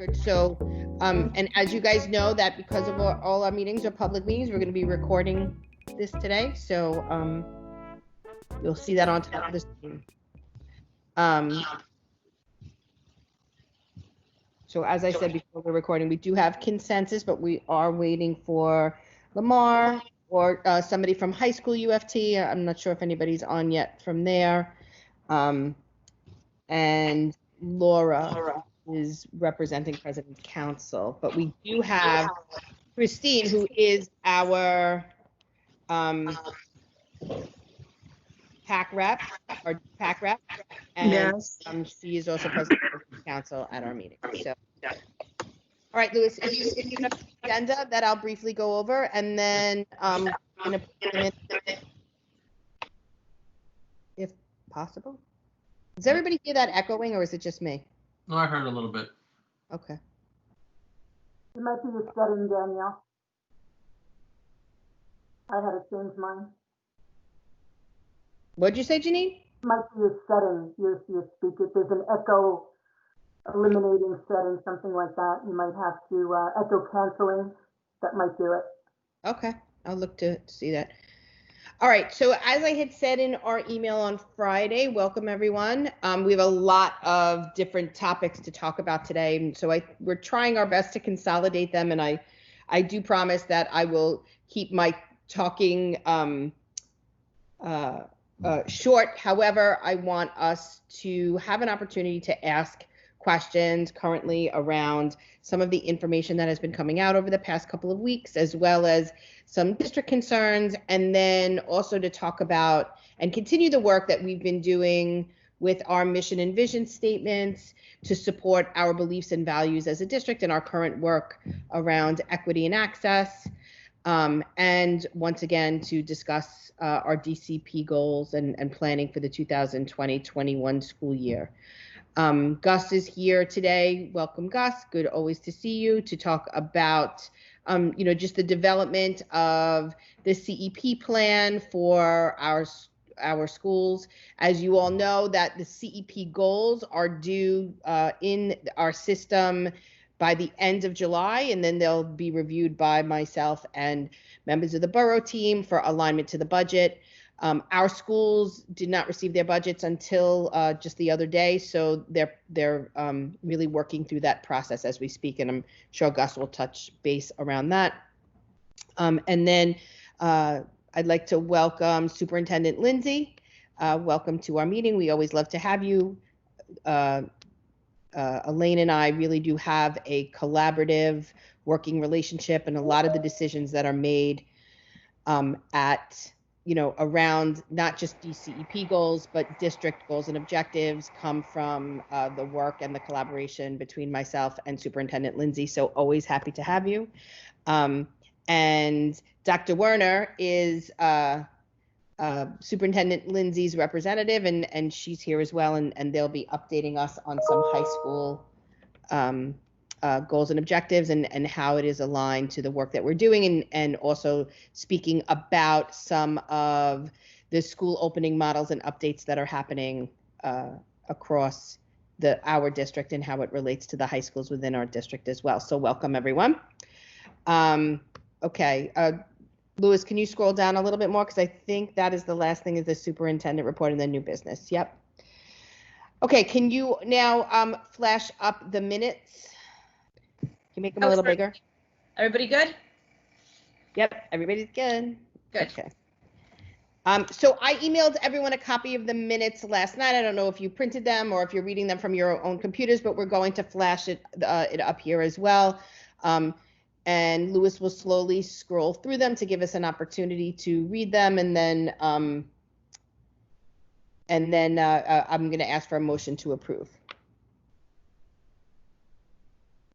record. So, and as you guys know, that because of all our meetings are public meetings, we're going to be recording this today. So, you'll see that on top of the screen. So as I said before we're recording, we do have consensus, but we are waiting for Lamar or somebody from high school UFT. I'm not sure if anybody's on yet from there. And Laura is representing President's Council, but we do have Christine, who is our PAC rep, and Yes. she is also President of the Council at our meeting. So, all right, Louis, if you have an agenda that I'll briefly go over, and then I'm going to put them in, if possible. Does everybody hear that echoing, or is it just me? No, I heard a little bit. Okay. It might be the setting, Danielle. I had to change mine. What'd you say, Janine? It might be a setting, your speaker. There's an echo eliminating setting, something like that. You might have to echo canceling. That might do it. Okay, I'll look to see that. All right, so as I had said in our email on Friday, welcome everyone. We have a lot of different topics to talk about today, and so we're trying our best to consolidate them, and I do promise that I will keep my talking short. However, I want us to have an opportunity to ask questions currently around some of the information that has been coming out over the past couple of weeks, as well as some district concerns, and then also to talk about and continue the work that we've been doing with our mission and vision statements to support our beliefs and values as a district and our current work around equity and access. And once again, to discuss our DCP goals and planning for the 2020-21 school year. Gus is here today. Welcome, Gus. Good always to see you, to talk about just the development of the CEP plan for our schools. As you all know, that the CEP goals are due in our system by the end of July, and then they'll be reviewed by myself and members of the borough team for alignment to the budget. Our schools did not receive their budgets until just the other day, so they're really working through that process as we speak, and I'm sure Gus will touch base around that. And then I'd like to welcome Superintendent Lindsay. Welcome to our meeting. We always love to have you. Elaine and I really do have a collaborative working relationship, and a lot of the decisions that are made around not just DCEP goals, but district goals and objectives come from the work and the collaboration between myself and Superintendent Lindsay. So always happy to have you. And Dr. Werner is Superintendent Lindsay's representative, and she's here as well, and they'll be updating us on some high school goals and objectives and how it is aligned to the work that we're doing, and also speaking about some of the school opening models and updates that are happening across our district and how it relates to the high schools within our district as well. So welcome everyone. Okay. Louis, can you scroll down a little bit more? Because I think that is the last thing is the superintendent report and the new business. Yep. Okay, can you now flash up the minutes? Can you make them a little bigger? Everybody good? Yep, everybody's good. Good. Okay. So I emailed everyone a copy of the minutes last night. I don't know if you printed them or if you're reading them from your own computers, but we're going to flash it up here as well. And Louis will slowly scroll through them to give us an opportunity to read them, and then I'm going to ask for a motion to approve.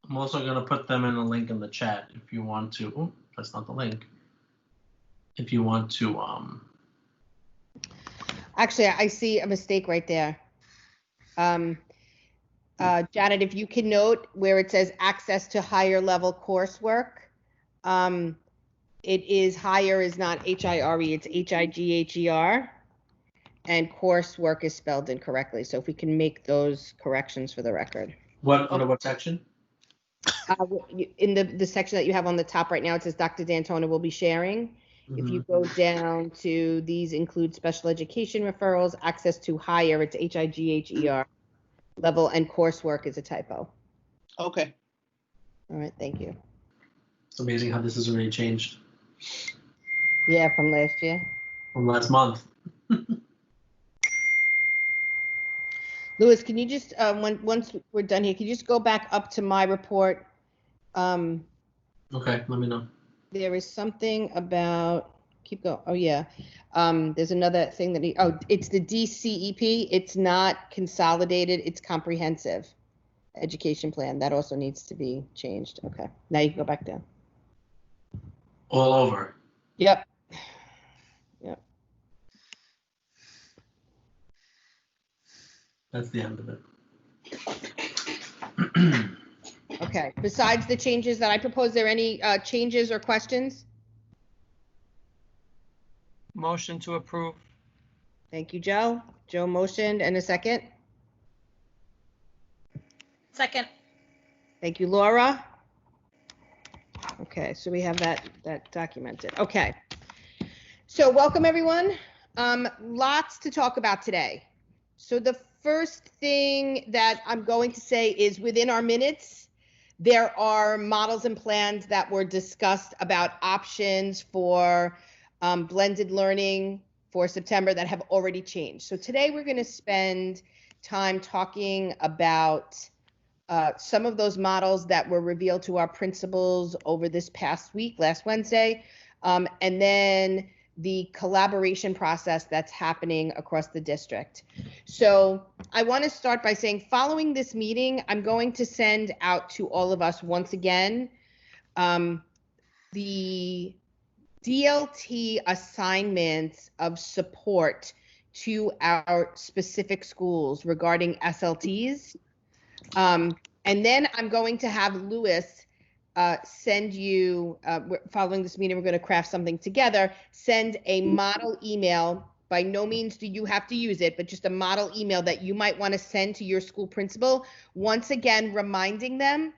I'm also going to put them in a link in the chat if you want to. Oh, that's not the link. If you want to. Actually, I see a mistake right there. Janet, if you can note where it says access to higher level coursework, it is higher is not H-I-R-E, it's H-I-G-H-E-R, and coursework is spelled incorrectly. So if we can make those corrections for the record. What section? In the section that you have on the top right now, it says Dr. D'Antona will be sharing. If you go down to these include special education referrals, access to higher, it's HIGHER level, and coursework is a typo. Okay. All right, thank you. It's amazing how this has already changed Yeah, from last year. from last month. Louis, can you just, once we're done here, can you just go back up to my report? Okay, let me know. There is something about, keep going, oh yeah. There's another thing that it's the DCEP. It's not consolidated, it's comprehensive education plan. That also needs to be changed. Okay, now you can go back down. All over. Yep. Yep. That's the end of it. Okay, besides the changes that I proposed, there any changes or questions? Motion to approve. Thank you, Joe. Joe motioned, and a second. Second. Thank you, Laura. Okay, so we have that documented. Okay. So welcome, everyone. Lots to talk about today. So the first thing that I'm going to say is within our minutes, there are models and plans that were discussed about options for blended learning for September that have already changed. So today we're going to spend time talking about some of those models that were revealed to our principals over this past week, last Wednesday, and then the collaboration process that's happening across the district. So I want to start by saying, following this meeting, I'm going to send out to all of us once again the DLT assignments of support to our specific schools regarding SLTs. And then I'm going to have Louis send you, following this meeting, we're going to craft something together, send a model email. By no means do you have to use it, but just a model email that you might want to send to your school principal. Once again, reminding them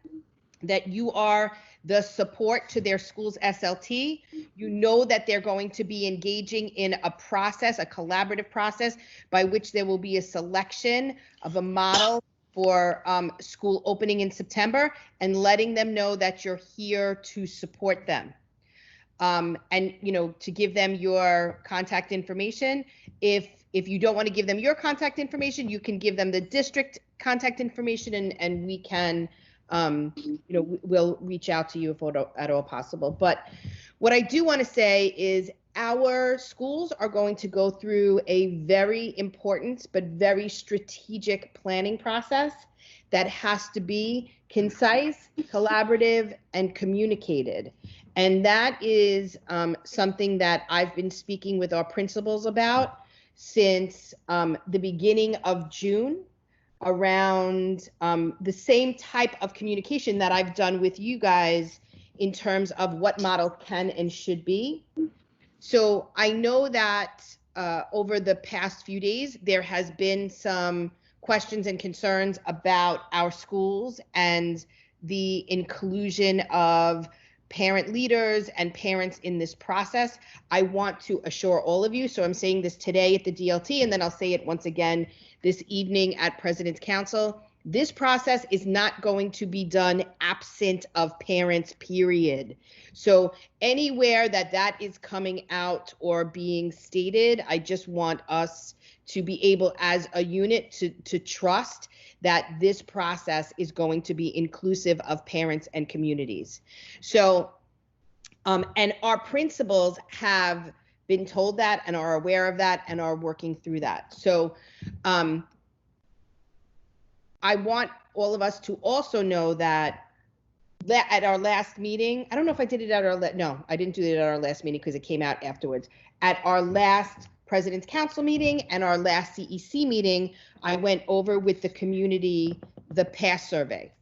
that you are the support to their school's SLT. You know that they're going to be engaging in a process, a collaborative process, by which there will be a selection of a model for school opening in September, and letting them know that you're here to support them. And, you know, to give them your contact information. If you don't want to give them your contact information, you can give them the district contact information, and we can, you know, we'll reach out to you if at all possible. But what I do want to say is our schools are going to go through a very important but very strategic planning process that has to be concise, collaborative, and communicated. And that is something that I've been speaking with our principals about since the beginning of June, around the same type of communication that I've done with you guys in terms of what model can and should be. So I know that over the past few days, there has been some questions and concerns about our schools and the inclusion of parent leaders and parents in this process. I want to assure all of you, so I'm saying this today at the DLT, and then I'll say it once again this evening at President's Council. This process is not going to be done absent of parents, period. So anywhere that is coming out or being stated, I just want us to be able as a unit to trust that this process is going to be inclusive of parents and communities. So, and our principals have been told that and are aware of that and are working through that. So, I want all of us to also know that at our last meeting, I don't know if I did it at our, no, I didn't do it at our last meeting because it came out afterwards. At our last President's Council meeting and our last CEC meeting, I went over with the community the PASS survey,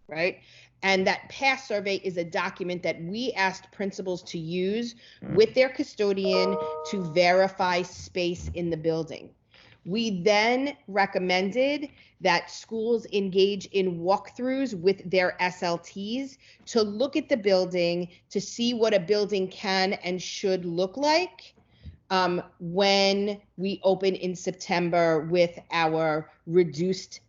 right? And that PASS survey is a document that we asked principals to use with their custodian to verify space in the building. We then recommended that schools engage in walkthroughs with their SLTs to look at the building, to see what a building can and should look like when we open in September with our reduced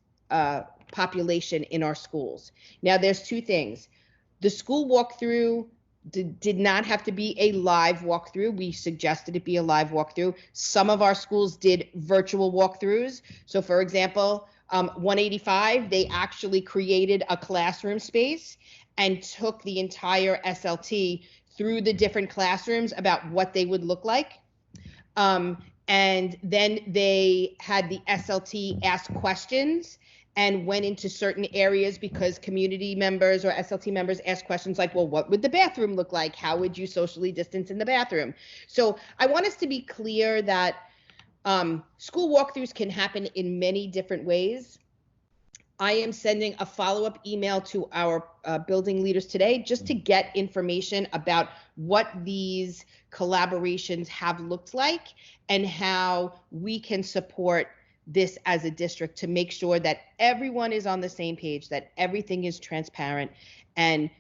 population in our schools. Now, there's two things. The school walkthrough did not have to be a live walkthrough. We suggested it be a live walkthrough. Some of our schools did virtual walkthroughs. So for example, 185, they actually created a classroom space and took the entire SLT through the different classrooms about what they would look like. And then they had the SLT ask questions and went into certain areas because community members or SLT members asked questions like, well, what would the bathroom look like? How would you socially distance in the bathroom? So I want us to be clear that school walkthroughs can happen in many different ways. I am sending a follow-up email to our building leaders today just to get information about what these collaborations have looked like and how we can support this as a district to make sure that everyone is on the same page, that everything is transparent, and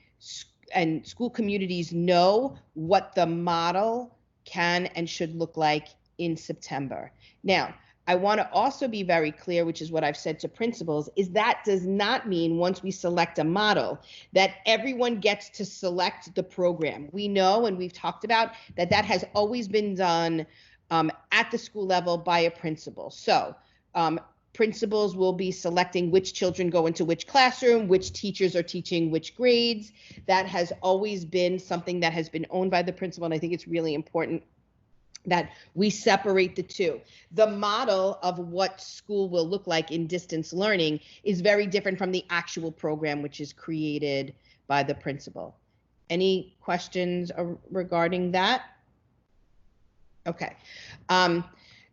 school communities know what the model can and should look like in September. Now, I want to also be very clear, which is what I've said to principals, is that does not mean once we select a model that everyone gets to select the program. We know, and we've talked about, that that has always been done at the school level by a principal. So principals will be selecting which children go into which classroom, which teachers are teaching which grades. That has always been something that has been owned by the principal, and I think it's really important that we separate the two. The model of what school will look like in distance learning is very different from the actual program, which is created by the principal. Any questions regarding that? Okay.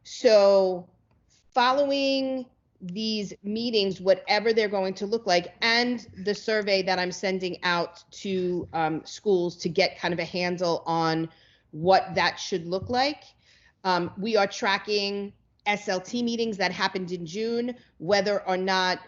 So following these meetings, whatever they're going to look like, and the survey that I'm sending out to schools to get kind of a handle on what that should look like. We are tracking SLT meetings that happened in June. Whether or not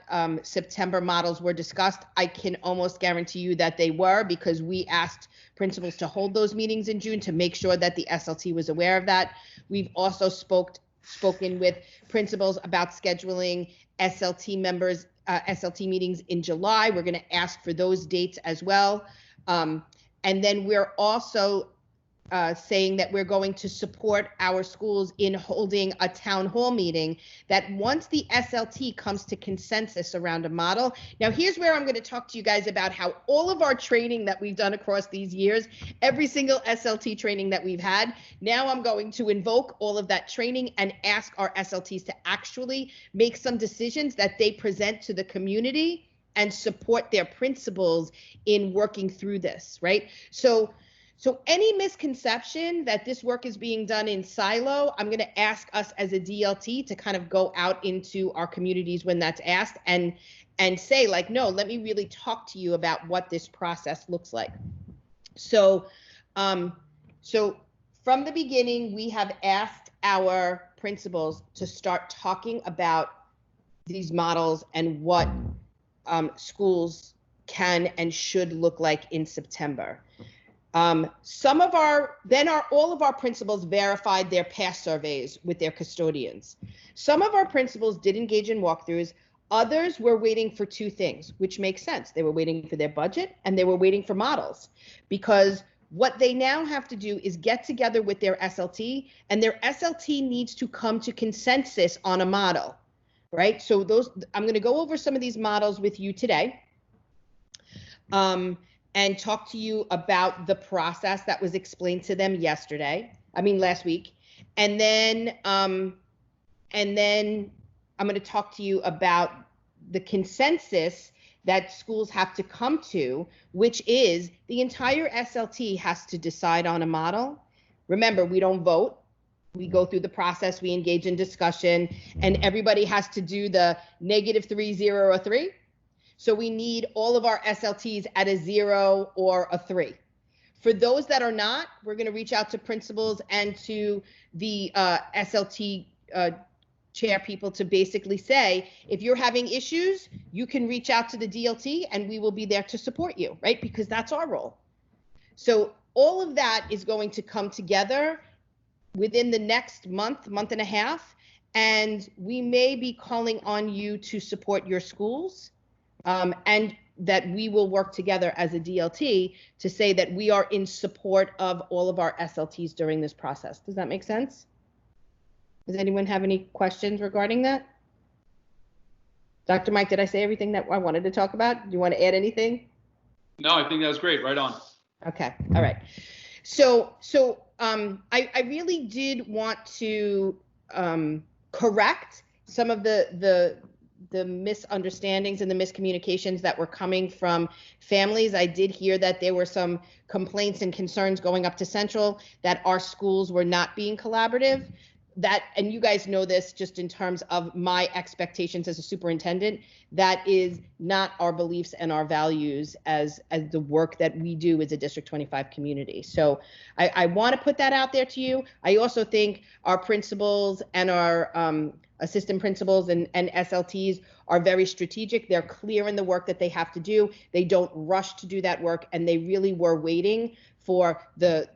September models were discussed, I can almost guarantee you that they were, because we asked principals to hold those meetings in June to make sure that the SLT was aware of that. We've also spoken with principals about scheduling SLT members, SLT meetings in July. We're going to ask for those dates as well. And then we're also saying that we're going to support our schools in holding a town hall meeting, that once the SLT comes to consensus around a model. Now, here's where I'm going to talk to you guys about how all of our training that we've done across these years, every single SLT training that we've had, now I'm going to invoke all of that training and ask our SLTs to actually make some decisions that they present to the community and support their principals in working through this, right? So any misconception that this work is being done in silo, I'm going to ask us as a DLT to kind of go out into our communities when that's asked and say, like, no, let me really talk to you about what this process looks like. So from the beginning, we have asked our principals to start talking about these models and what schools can and should look like in September. All of our principals verified their past surveys with their custodians. Some of our principals did engage in walkthroughs. Others were waiting for two things, which makes sense. They were waiting for their budget and they were waiting for models, because what they now have to do is get together with their SLT, and their SLT needs to come to consensus on a model, right? So I'm going to go over some of these models with you today. And talk to you about the process that was explained to them last week. And then I'm going to talk to you about the consensus that schools have to come to, which is the entire SLT has to decide on a model. Remember, we don't vote. We go through the process, we engage in discussion, and everybody has to do the -3, 0, or 3. So we need all of our SLTs at a 0 or a 3. For those that are not, we're going to reach out to principals and to the SLT chair people to basically say, if you're having issues, you can reach out to the DLT and we will be there to support you, right? Because that's our role. So all of that is going to come together within the next month and a half, and we may be calling on you to support your schools, and that we will work together as a DLT to say that we are in support of all of our SLTs during this process. Does that make sense? Does anyone have any questions regarding that? Dr. Mike, did I say everything that I wanted to talk about? Do you want to add anything? No, I think that was great. Right on. Okay. All right. So I really did want to correct some of the misunderstandings and the miscommunications that were coming from families. I did hear that there were some complaints and concerns going up to Central that our schools were not being collaborative. That, and you guys know this just in terms of my expectations as a superintendent, that is not our beliefs and our values as the work that we do as a District 25 community. So I want to put that out there to you. I also think our principals and our assistant principals and SLTs are very strategic. They're clear in the work that they have to do. They don't rush to do that work, and they really were waiting for the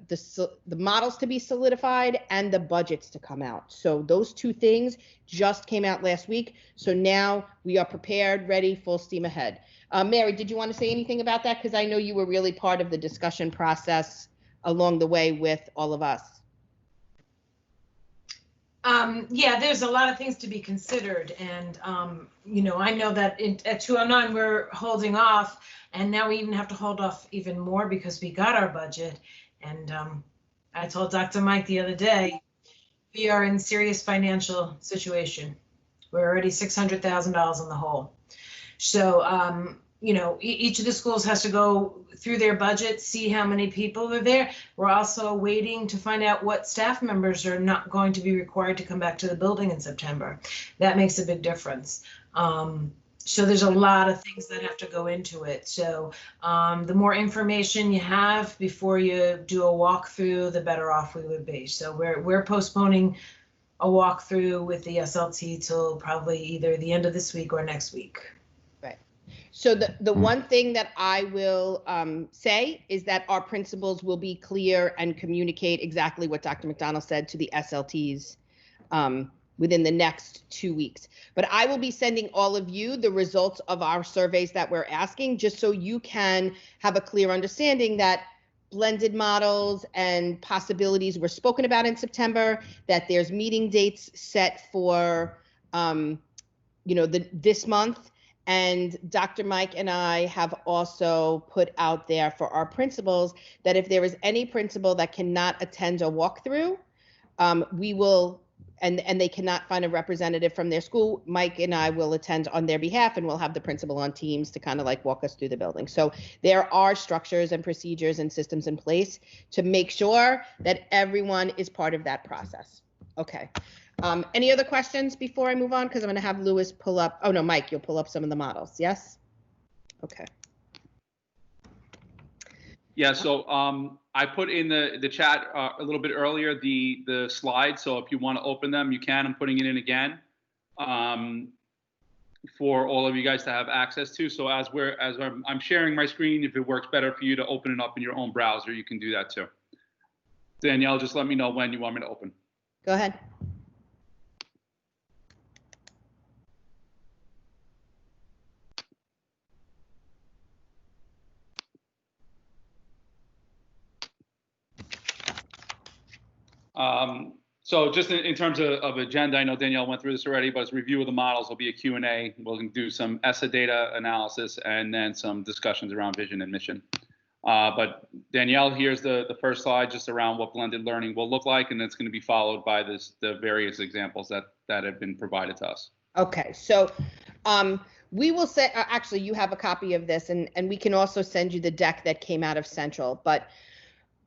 models to be solidified and the budgets to come out. So those two things just came out last week. So now we are prepared, ready, full steam ahead. Mary, did you want to say anything about that? Because I know you were really part of the discussion process along the way with all of us. Yeah, there's a lot of things to be considered. And, you know, I know that at 209, we're holding off. And now we even have to hold off even more because we got our budget. And I told Dr. Mike the other day, we are in serious financial situation. We're already $600,000 in the hole. So, you know, each of the schools has to go through their budget, see how many people are there. We're also waiting to find out what staff members are not going to be required to come back to the building in September. That makes a big difference. So there's a lot of things that have to go into it. So the more information you have before you do a walkthrough, the better off we would be. So we're postponing a walkthrough with the SLT till probably either the end of this week or next week. Right. So the one thing that I will say is that our principals will be clear and communicate exactly what Dr. McDonald said to the SLTs within the next 2 weeks. But I will be sending all of you the results of our surveys that we're asking, just so you can have a clear understanding that blended models and possibilities were spoken about in September, that there's meeting dates set for, you know, this month. And Dr. Mike and I have also put out there for our principals that if there is any principal that cannot attend a walkthrough, we will, and they cannot find a representative from their school, Mike and I will attend on their behalf, and we'll have the principal on Teams to kind of like walk us through the building. So there are structures and procedures and systems in place to make sure that everyone is part of that process. Okay. Any other questions before I move on? Because I'm going to have Louis pull up. Oh, no, Mike, you'll pull up some of the models. Yes? Okay. Yeah, so I put in the chat a little bit earlier the slides. So if you want to open them, you can. I'm putting it in again for all of you guys to have access to. So as I'm sharing my screen, if it works better for you to open it up in your own browser, you can do that too. Danielle, just let me know when you want me to open. Go ahead. So just in terms of agenda, I know Danielle went through this already, but it's review of the models. Will be a Q&A. We'll do some ESSA data analysis and then some discussions around vision and mission. But Danielle, here's the first slide just around what blended learning will look like, and it's going to be followed by the various examples that have been provided to us. Okay, so we will say, actually, you have a copy of this, and we can also send you the deck that came out of Central. But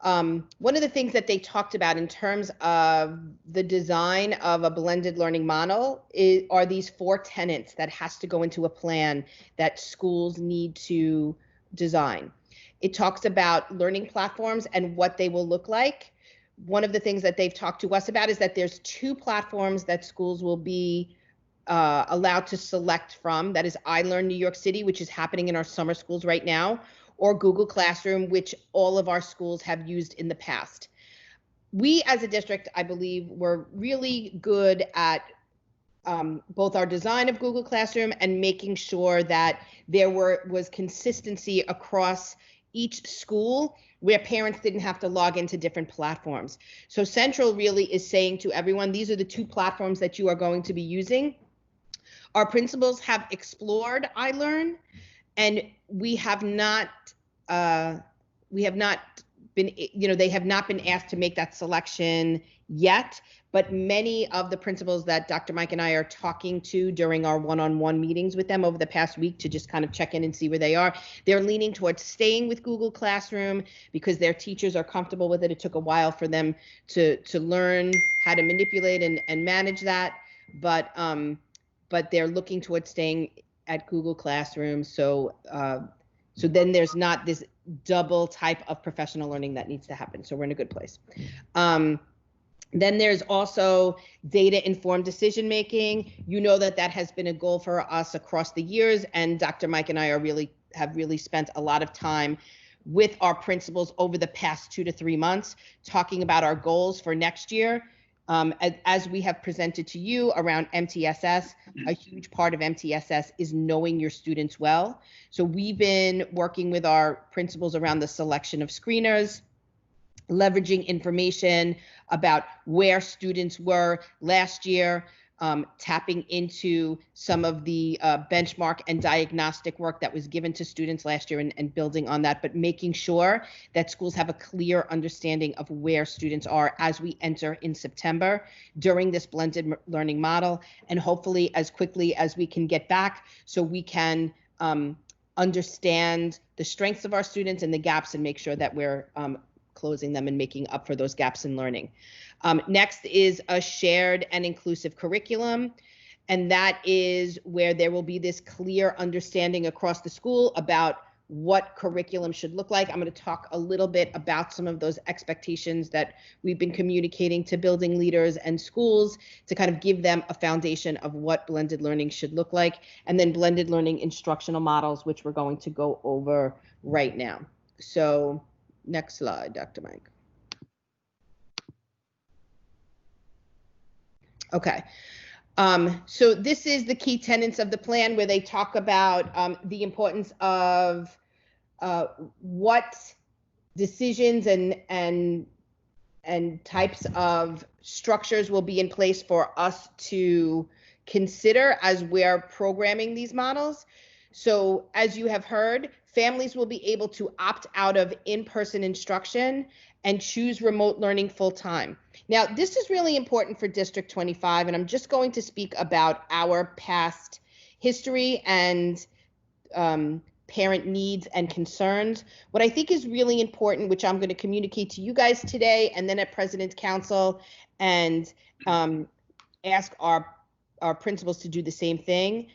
one of the things that they talked about in terms of the design of a blended learning model are these 4 tenets that has to go into a plan that schools need to design. It talks about learning platforms and what they will look like. one of the things that they've talked to us about is that there's 2 platforms that schools will be allowed to select from. That is iLearn New York City, which is happening in our summer schools right now, or Google Classroom, which all of our schools have used in the past. We as a district, I believe, were really good at both our design of Google Classroom and making sure that there was consistency across each school where parents didn't have to log into different platforms. So Central really is saying to everyone, these are the 2 platforms that you are going to be using. Our principals have explored iLearn, and we have not been, they have not been asked to make that selection yet, but many of the principals that Dr. Mike and I are talking to during our one-on-one meetings with them over the past week to just kind of check in and see where they are, they're leaning towards staying with Google Classroom because their teachers are comfortable with it. It took a while for them to learn how to manipulate and manage that, but they're looking towards staying at Google Classroom. So then there's not this double type of professional learning that needs to happen. So we're in a good place. Then there's also data-informed decision-making. You know that has been a goal for us across the years, and Dr. Mike and I have really spent a lot of time with our principals over the past 2 to 3 months talking about our goals for next year. As we have presented to you around MTSS, a huge part of MTSS is knowing your students well. So we've been working with our principals around the selection of screeners, leveraging information about where students were last year, tapping into some of the benchmark and diagnostic work that was given to students last year and building on that, but making sure that schools have a clear understanding of where students are as we enter in September during this blended learning model, and hopefully as quickly as we can get back so we can understand the strengths of our students and the gaps and make sure that we're closing them and making up for those gaps in learning. Next is a shared and inclusive curriculum. And that is where there will be this clear understanding across the school about what curriculum should look like. I'm going to talk a little bit about some of those expectations that we've been communicating to building leaders and schools to kind of give them a foundation of what blended learning should look like. And then blended learning instructional models, which we're going to go over right now. So next slide, Dr. Mike. Okay. So this is the key tenets of the plan where they talk about the importance of what decisions and types of structures will be in place for us to consider as we're programming these models. So as you have heard, families will be able to opt out of in-person instruction and choose remote learning full-time. Now, this is really important for District 25, and I'm just going to speak about our past history and parent needs and concerns. What I think is really important, which I'm going to communicate to you guys today and then at President's Council, and ask our principals to do the same thing.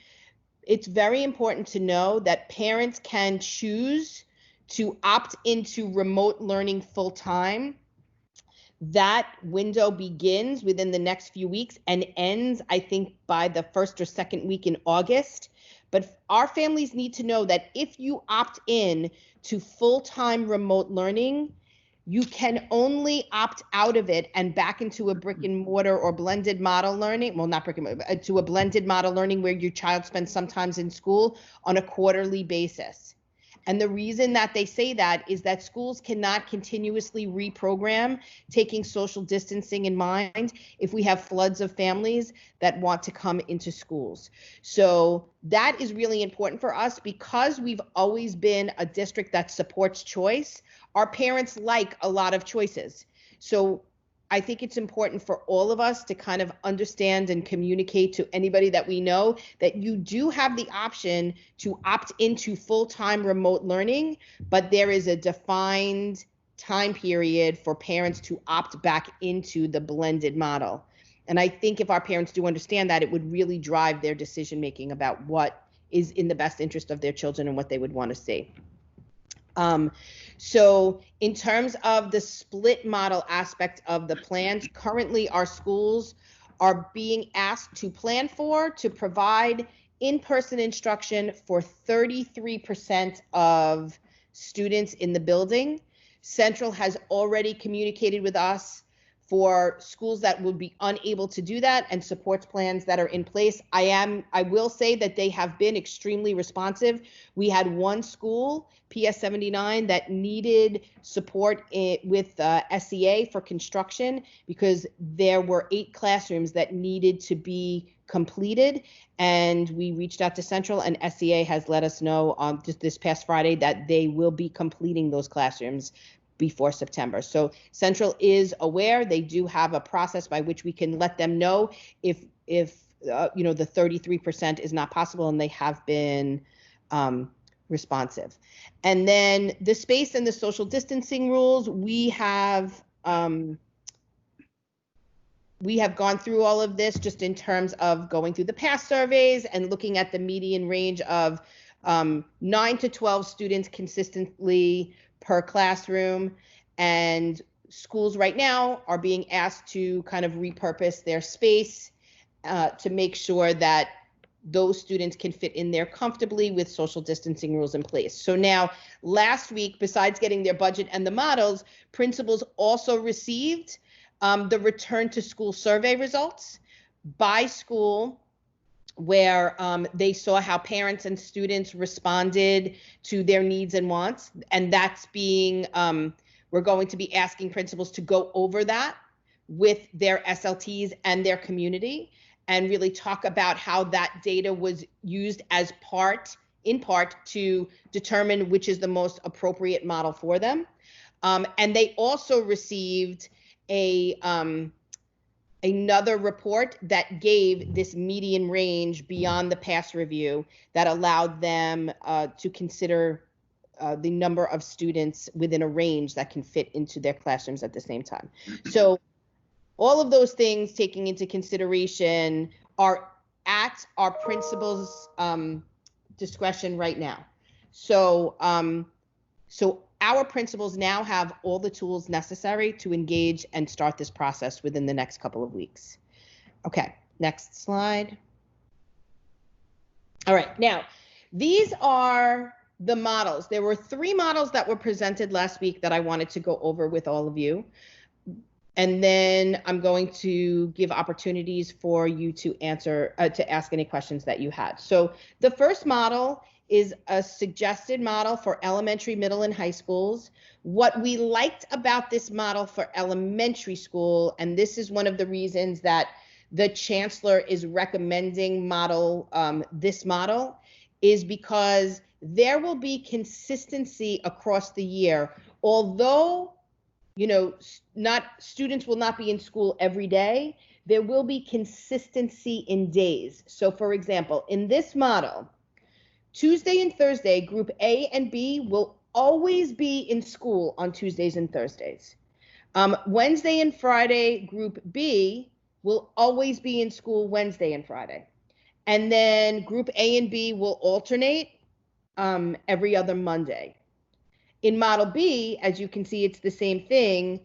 It's very important to know that parents can choose to opt into remote learning full-time. That window begins within the next few weeks and ends, I think, by the first or second week in August. But our families need to know that if you opt in to full-time remote learning, you can only opt out of it and back into a brick and mortar or blended model learning, well, not brick and mortar, to a blended model learning where your child spends sometimes in school on a quarterly basis. And the reason that they say that is that schools cannot continuously reprogram, taking social distancing in mind, if we have floods of families that want to come into schools. So that is really important for us because we've always been a district that supports choice. Our parents like a lot of choices. So I think it's important for all of us to kind of understand and communicate to anybody that we know that you do have the option to opt into full-time remote learning, but there is a defined time period for parents to opt back into the blended model. And I think if our parents do understand that, it would really drive their decision-making about what is in the best interest of their children and what they would want to see. So in terms of the split model aspect of the plans, currently our schools are being asked to plan to provide in-person instruction for 33% of students in the building. Central has already communicated with us for schools that would be unable to do that and supports plans that are in place. I will say that they have been extremely responsive. We had one school, PS 79, that needed support with SEA for construction because there were 8 classrooms that needed to be completed. And we reached out to Central, and SEA has let us know just this past Friday that they will be completing those classrooms before September. So Central is aware. They do have a process by which we can let them know if you know, the 33% is not possible, and they have been responsive. And then the space and the social distancing rules, we have gone through all of this just in terms of going through the past surveys and looking at the median range of 9 to 12 students consistently per classroom. And schools right now are being asked to kind of repurpose their space to make sure that those students can fit in there comfortably with social distancing rules in place. So now, last week, besides getting their budget and the models, principals also received the return to school survey results by school, where they saw how parents and students responded to their needs and wants. And that's being, we're going to be asking principals to go over that with their SLTs and their community and really talk about how that data was used as in part to determine which is the most appropriate model for them. And they also received another report that gave this median range beyond the past review that allowed them to consider the number of students within a range that can fit into their classrooms at the same time. So all of those things taking into consideration are at our principal's discretion right now. So, so our principals now have all the tools necessary to engage and start this process within the next couple of weeks. Okay, next slide. All right, now these are the models. There were 3 models that were presented last week that I wanted to go over with all of you. And then I'm going to give opportunities for you to answer, to ask any questions that you had. So the first model is a suggested model for elementary, middle, and high schools. What we liked about this model for elementary school, and this is one of the reasons that the chancellor is recommending this model, is because there will be consistency across the year. Although, you know, students will not be in school every day, there will be consistency in days. So for example, in this model, Tuesday and Thursday, group A and B will always be in school on Tuesdays and Thursdays. Wednesday and Friday, group B will always be in school Wednesday and Friday. And then group A and B will alternate every other Monday. In model B, as you can see, it's the same thing.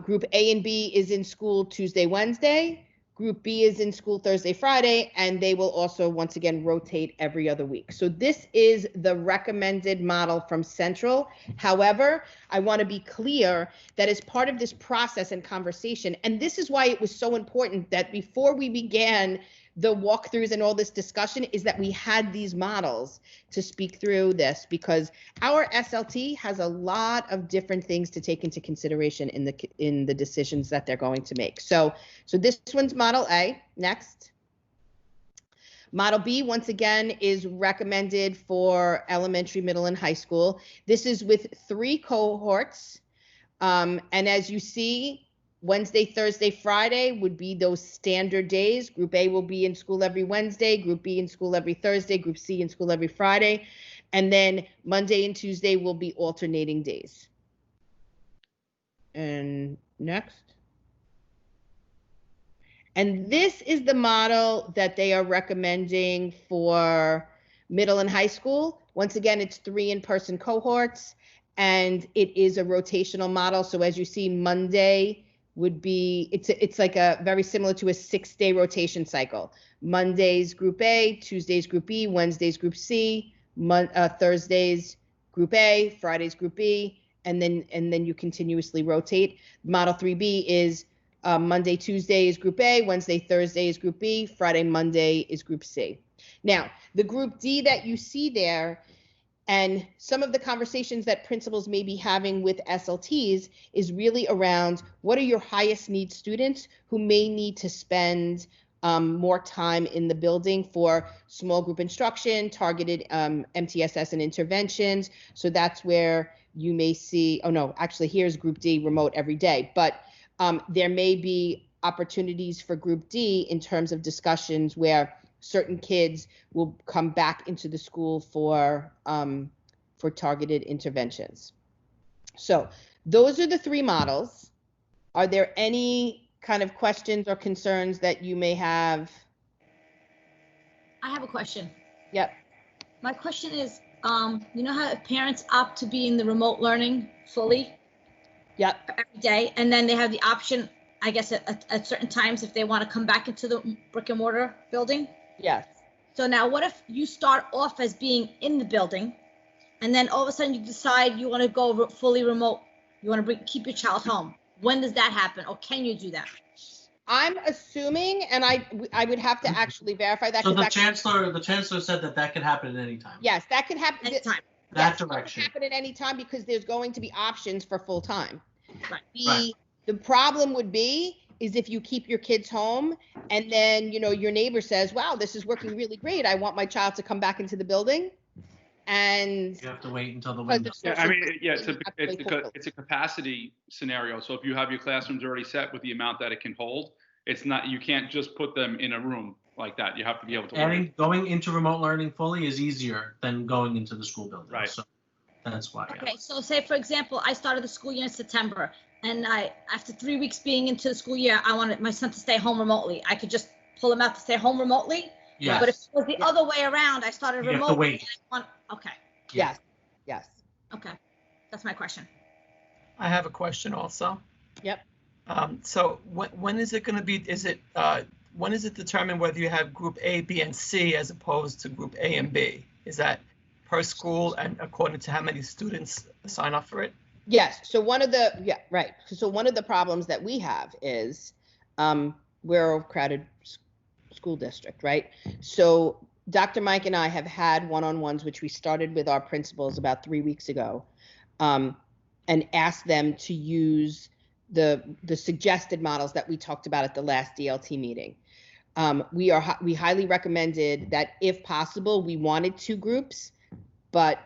Group A and B is in school Tuesday, Wednesday. Group B is in school Thursday, Friday, and they will also, once again, rotate every other week. So this is the recommended model from Central. However, I want to be clear that as part of this process and conversation, and this is why it was so important that before we began the walkthroughs and all this discussion, is that we had these models to speak through this, because our SLT has a lot of different things to take into consideration in the decisions that they're going to make. So this one's model A. Next. Model B, once again, is recommended for elementary, middle, and high school. This is with 3 cohorts. And as you see, Wednesday, Thursday, Friday would be those standard days. Group A will be in school every Wednesday, Group B in school every Thursday, Group C in school every Friday. And then Monday and Tuesday will be alternating days. And next. And this is the model that they are recommending for middle and high school. Once again, it's 3 in-person cohorts, and it is a rotational model. So as you see, Monday would be, it's like a very similar to a 6-day rotation cycle. Mondays, Group A, Tuesdays, Group B, Wednesdays, Group C, Thursdays, Group A, Fridays, Group B, and then you continuously rotate. Model 3B is Monday, Tuesday is Group A, Wednesday, Thursday is Group B, Friday, Monday is Group C. Now, the Group D that you see there, and some of the conversations that principals may be having with SLTs is really around what are your highest need students who may need to spend more time in the building for small group instruction, targeted MTSS and interventions. So that's where you may see, oh no, actually here's Group D remote every day, but there may be opportunities for Group D in terms of discussions where certain kids will come back into the school for targeted interventions. So those are the 3 models. Are there any kind of questions or concerns that you may have? I have a question. Yep. My question is, you know how parents opt to be in the remote learning fully? Yep. Every day, and then they have the option, I guess, at certain times if they want to come back into the brick and mortar building? Yes. So now what if you start off as being in the building, and then all of a sudden you decide you want to go fully remote, you want to keep your child home? When does that happen, or can you do that? I'm assuming, and I would have to actually verify that. So the chancellor said that could happen at any time. Yes, that could happen Anytime. That yes, direction. That could happen at any time because there's going to be options for full time. Right. The problem would be is if you keep your kids home and then your neighbor says, wow, this is working really great, I want my child to come back into the building, and you have to wait until the because window. of Yeah, social I mean, yeah, distancing, it's a capacity scenario. So if you have your classrooms already set with the amount that it can hold, it's not, you can't just put them in a room like that. You have to be able to Going into remote learning fully is easier than going into the school building. Right. So that's why. Okay, so say for example, I started the school year in September, and after 3 weeks being into the school year, I wanted my son to stay home remotely. I could just pull him out to stay home remotely. Yes. But if it was the other way around, I started You have to remotely. wait. Okay. yes. Okay, that's my question. I have a question also. Yep. So when is it going to be, when is it determined whether you have Group A, B, and C as opposed to Group A and B? Is that per school and according to how many students sign up for it? Yes. So one of the problems that we have is we're a crowded school district, right? So Dr. Mike and I have had one-on-ones, which we started with our principals about 3 weeks ago, and asked them to use the suggested models that we talked about at the last DLT meeting. We highly recommended that if possible, we wanted 2 groups, but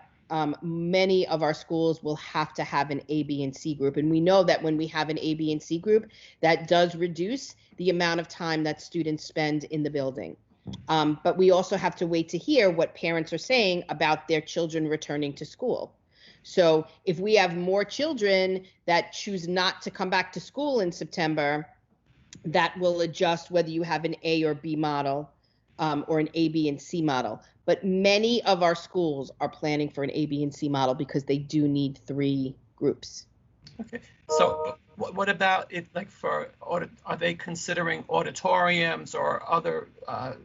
many of our schools will have to have an A, B, and C group. And we know that when we have an A, B, and C group, that does reduce the amount of time that students spend in the building. But we also have to wait to hear what parents are saying about their children returning to school. So if we have more children that choose not to come back to school in September, that will adjust whether you have an A or B model or an A, B, and C model. But many of our schools are planning for an A, B, and C model because they do need 3 groups. Okay. So what about it, like are they considering auditoriums or other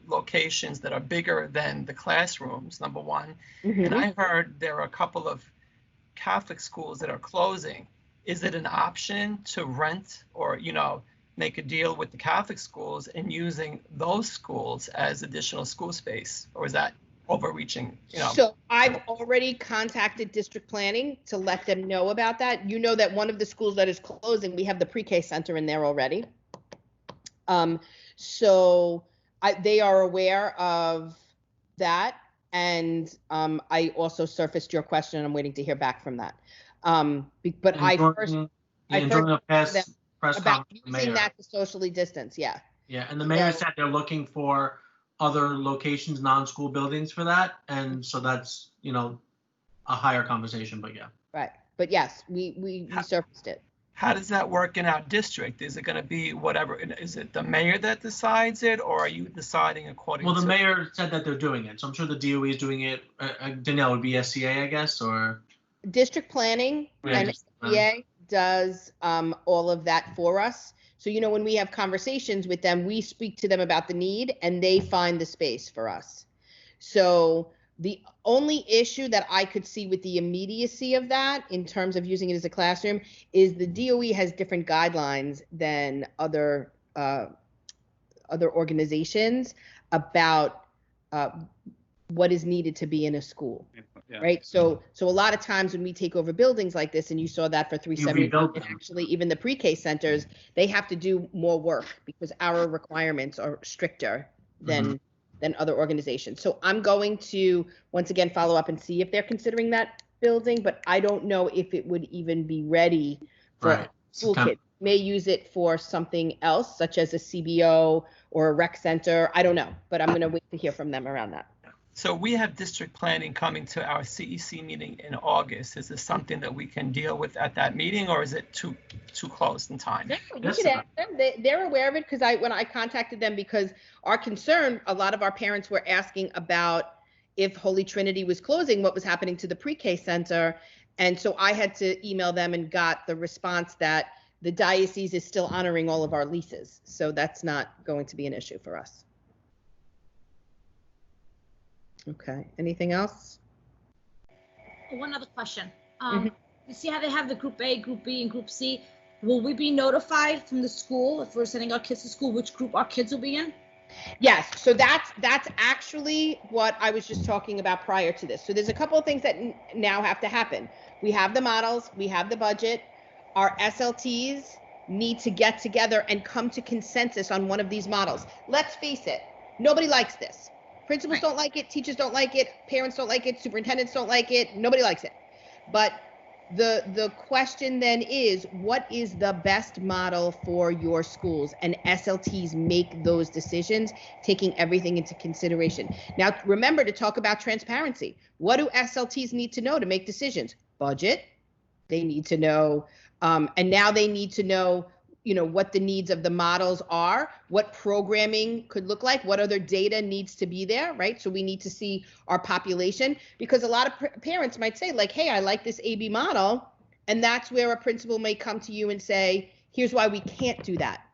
locations that are bigger than the classrooms, number one? Mm-hmm. And I heard there are a couple of Catholic schools that are closing. Is it an option to rent or, make a deal with the Catholic schools and using those schools as additional school space? Or is that overreaching? So I've already contacted district planning to let them know about that. You know that one of the schools that is closing, we have the pre-K center in there already. So they are aware of that. And I also surfaced your question and I'm waiting to hear back from that. But I first press about conference, using that to socially distance. Yeah. Yeah, and the mayor said they're looking for other locations, non-school buildings for that, and so that's a higher conversation. But yeah. Right. But yes, we surfaced it. How does that work in our district? Is it going to be whatever? Is it the mayor that decides it, or are you deciding according Well, the to? mayor said that they're doing it, so I'm sure the DOE is doing it. Danielle, would be SCA, I guess, or District planning Yeah, and district planning. SBA does all of that for us. So, when we have conversations with them, we speak to them about the need and they find the space for us. So the only issue that I could see with the immediacy of that in terms of using it as a classroom is the DOE has different guidelines than other organizations about what is needed to be in a school. Yeah. Right. So a lot of times when we take over buildings like this, and you saw that for 370, rebuild and them. actually even the pre-K centers, they have to do more work because our requirements are stricter than other organizations. So I'm going to once again follow up and see if they're considering that building, but I don't know if it would even be ready for Right. school kids. May use it for something else, such as a CBO or a rec center. I don't know, but I'm going to wait to hear from them around that. So we have district planning coming to our CEC meeting in August. Is this something that we can deal with at that meeting, or is it too close in time? No, you Yes, could ask them. They're aware of it because when I contacted them, because our concern, a lot of our parents were asking about if Holy Trinity was closing, what was happening to the pre-K center. And so I had to email them and got the response that the diocese is still honoring all of our leases. So that's not going to be an issue for us. Okay, anything else? One other question. You see how they have the group A, group B, and group C? Will we be notified from the school if we're sending our kids to school, which group our kids will be in? Yes, so that's actually what I was just talking about prior to this. So there's a couple of things that now have to happen. We have the models, we have the budget. Our SLTs need to get together and come to consensus on one of these models. Let's face it, nobody likes this. Principals don't like it, teachers don't like it, parents don't like it, superintendents don't like it, nobody likes it. But the question then is, what is the best model for your schools? And SLTs make those decisions, taking everything into consideration. Now, remember to talk about transparency. What do SLTs need to know to make decisions? Budget, they need to know, and now they need to know, what the needs of the models are, what programming could look like, what other data needs to be there, right? So we need to see our population, because a lot of parents might say like, hey, I like this AB model. And that's where a principal may come to you and say, here's why we can't do that.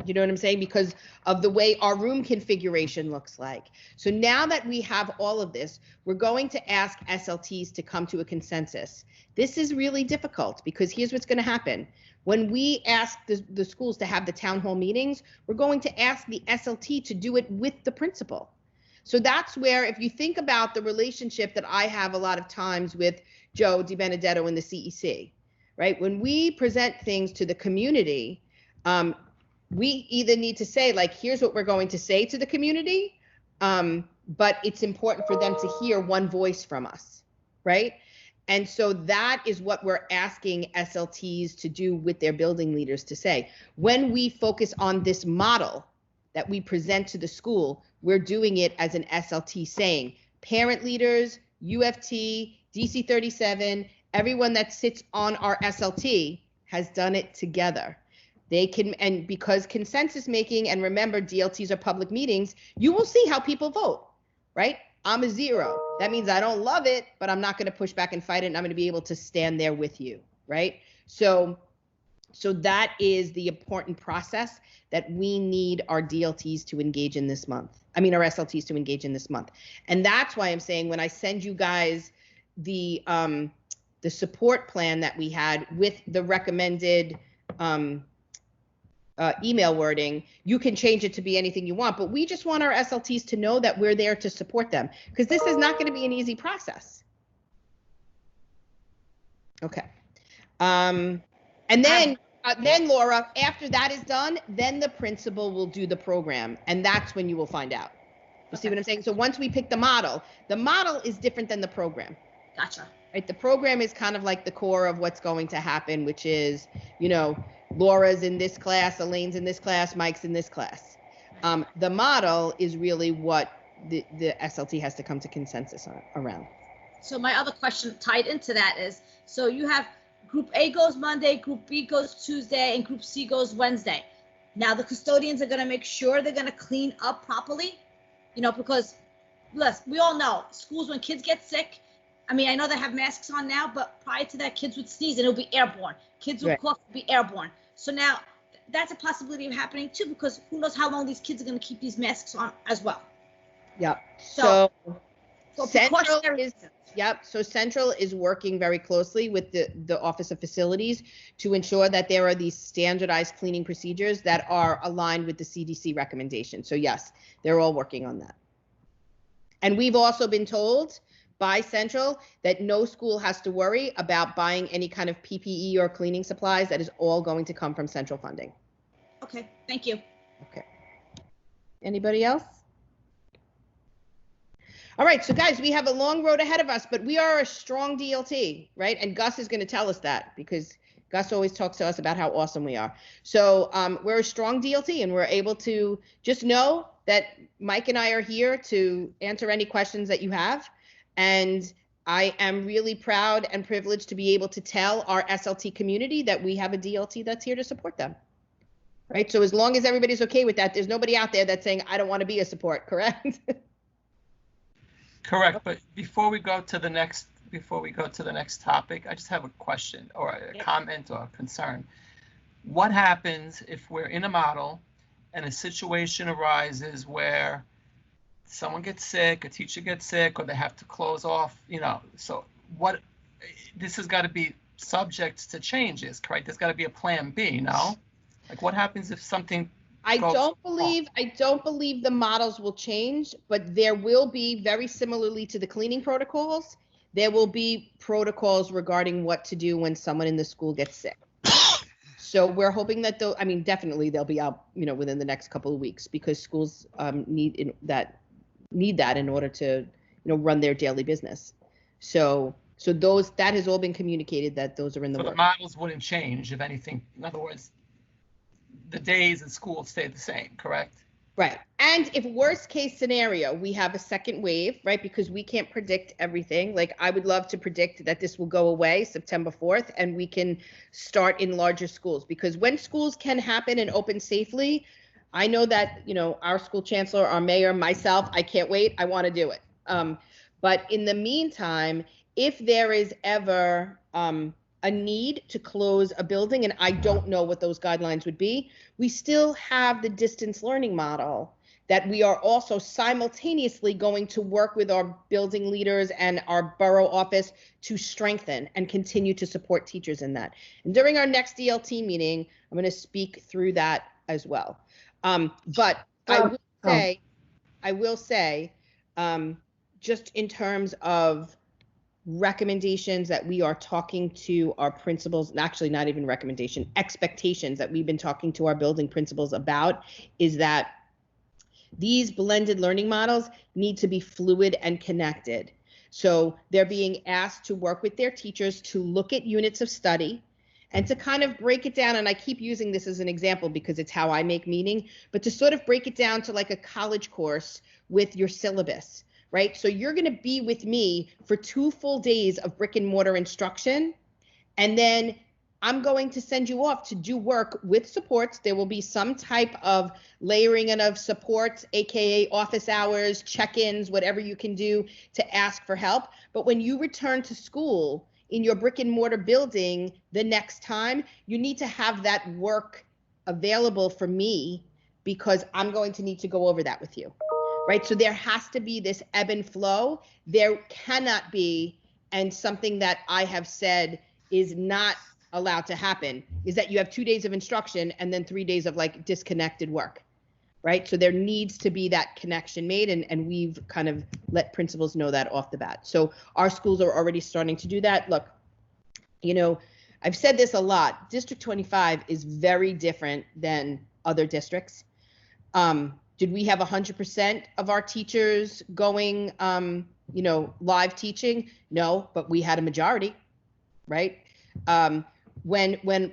You know what I'm saying? Because of the way our room configuration looks like. So now that we have all of this, we're going to ask SLTs to come to a consensus. This is really difficult because here's what's going to happen. When we ask the schools to have the town hall meetings, we're going to ask the SLT to do it with the principal. So that's where, if you think about the relationship that I have a lot of times with Joe DiBenedetto in the CEC, right? When we present things to the community, we either need to say, like, here's what we're going to say to the community, but it's important for them to hear one voice from us, right? And so that is what we're asking SLTs to do with their building leaders to say. When we focus on this model that we present to the school, we're doing it as an SLT saying, parent leaders, UFT, DC 37, everyone that sits on our SLT has done it together. They can, and because consensus making, and remember, DLTs are public meetings, you will see how people vote, right? I'm a 0. That means I don't love it, but I'm not going to push back and fight it, and I'm going to be able to stand there with you, right? So that is the important process that we need our DLTs to engage in this month. I mean, our SLTs to engage in this month. And that's why I'm saying when I send you guys the support plan that we had with the recommended email wording, you can change it to be anything you want, but we just want our SLTs to know that we're there to support them, because this is not going to be an easy process. Okay. And then Laura, after that is done, then the principal will do the program, and that's when you will find out. You see what I'm saying? So once we pick the model is different than the program. Gotcha. Right? The program is kind of like the core of what's going to happen, which is, Laura's in this class, Elaine's in this class, Mike's in this class. The model is really what the SLT has to come to consensus around. So my other question tied into that is, so you have Group A goes Monday, Group B goes Tuesday, and Group C goes Wednesday. Now the custodians are going to make sure they're going to clean up properly, because we all know schools, when kids get sick, I mean, I know they have masks on now, but prior to that, kids would sneeze and it'll be airborne. Kids would cough, be airborne. So now that's a possibility of happening too, because who knows how long these kids are going to keep these masks on as well. Yep. So Central is, so Central is working very closely with the Office of Facilities to ensure that there are these standardized cleaning procedures that are aligned with the CDC recommendation. So yes, they're all working on that. And we've also been told by Central that no school has to worry about buying any kind of PPE or cleaning supplies. That is all going to come from Central funding. Okay, thank you. Okay. Anybody else? All right, so guys, we have a long road ahead of us, but we are a strong DLT, right? And Gus is going to tell us that, because Gus always talks to us about how awesome we are. So we're a strong DLT, and we're able to just know that Mike and I are here to answer any questions that you have. And I am really proud and privileged to be able to tell our SLT community that we have a DLT that's here to support them. Right? So as long as everybody's okay with that, there's nobody out there that's saying, I don't want to be a support, correct? Correct. But before we go to the next topic, I just have a question or a comment or a concern. What happens if we're in a model and a situation arises where someone gets sick, a teacher gets sick, or they have to close off, so this has got to be subject to changes, correct? There's got to be a plan B, no? Like what happens if something I don't believe the models will change, but there will be, very similarly to the cleaning protocols, there will be protocols regarding what to do when someone in the school gets sick. So we're hoping that definitely they'll be out, within the next couple of weeks, because schools need that in order to, run their daily business. So that has all been communicated, that those are in the works. So the models wouldn't change, if anything. In other words, the days in school stay the same, correct? Right. And if worst case scenario, we have a second wave, right? Because we can't predict everything. Like I would love to predict that this will go away September 4th and we can start in larger schools, because when schools can happen and open safely, I know that, our school chancellor, our mayor, myself, I can't wait. I want to do it. But in the meantime, if there is ever a need to close a building, and I don't know what those guidelines would be, we still have the distance learning model that we are also simultaneously going to work with our building leaders and our borough office to strengthen and continue to support teachers in that. And during our next DLT meeting, I'm going to speak through that as well. But I will say, just in terms of recommendations that we are talking to our principals, actually not even recommendation, expectations that we've been talking to our building principals about, is that these blended learning models need to be fluid and connected. So they're being asked to work with their teachers to look at units of study and to kind of break it down. And I keep using this as an example because it's how I make meaning, but to sort of break it down to like a college course with your syllabus. Right? So you're going to be with me for 2 full days of brick and mortar instruction. And then I'm going to send you off to do work with supports. There will be some type of layering and of supports, AKA office hours, check-ins, whatever you can do to ask for help. But when you return to school in your brick and mortar building the next time, you need to have that work available for me, because I'm going to need to go over that with you. Right? So there has to be this ebb and flow. There cannot be, and something that I have said is not allowed to happen, is that you have 2 days of instruction and then 3 days of like disconnected work. Right? So there needs to be that connection made, and we've kind of let principals know that off the bat. So our schools are already starting to do that. Look, I've said this a lot. District 25 is very different than other districts. Did we have 100% of our teachers going, live teaching? No, but we had a majority, right? when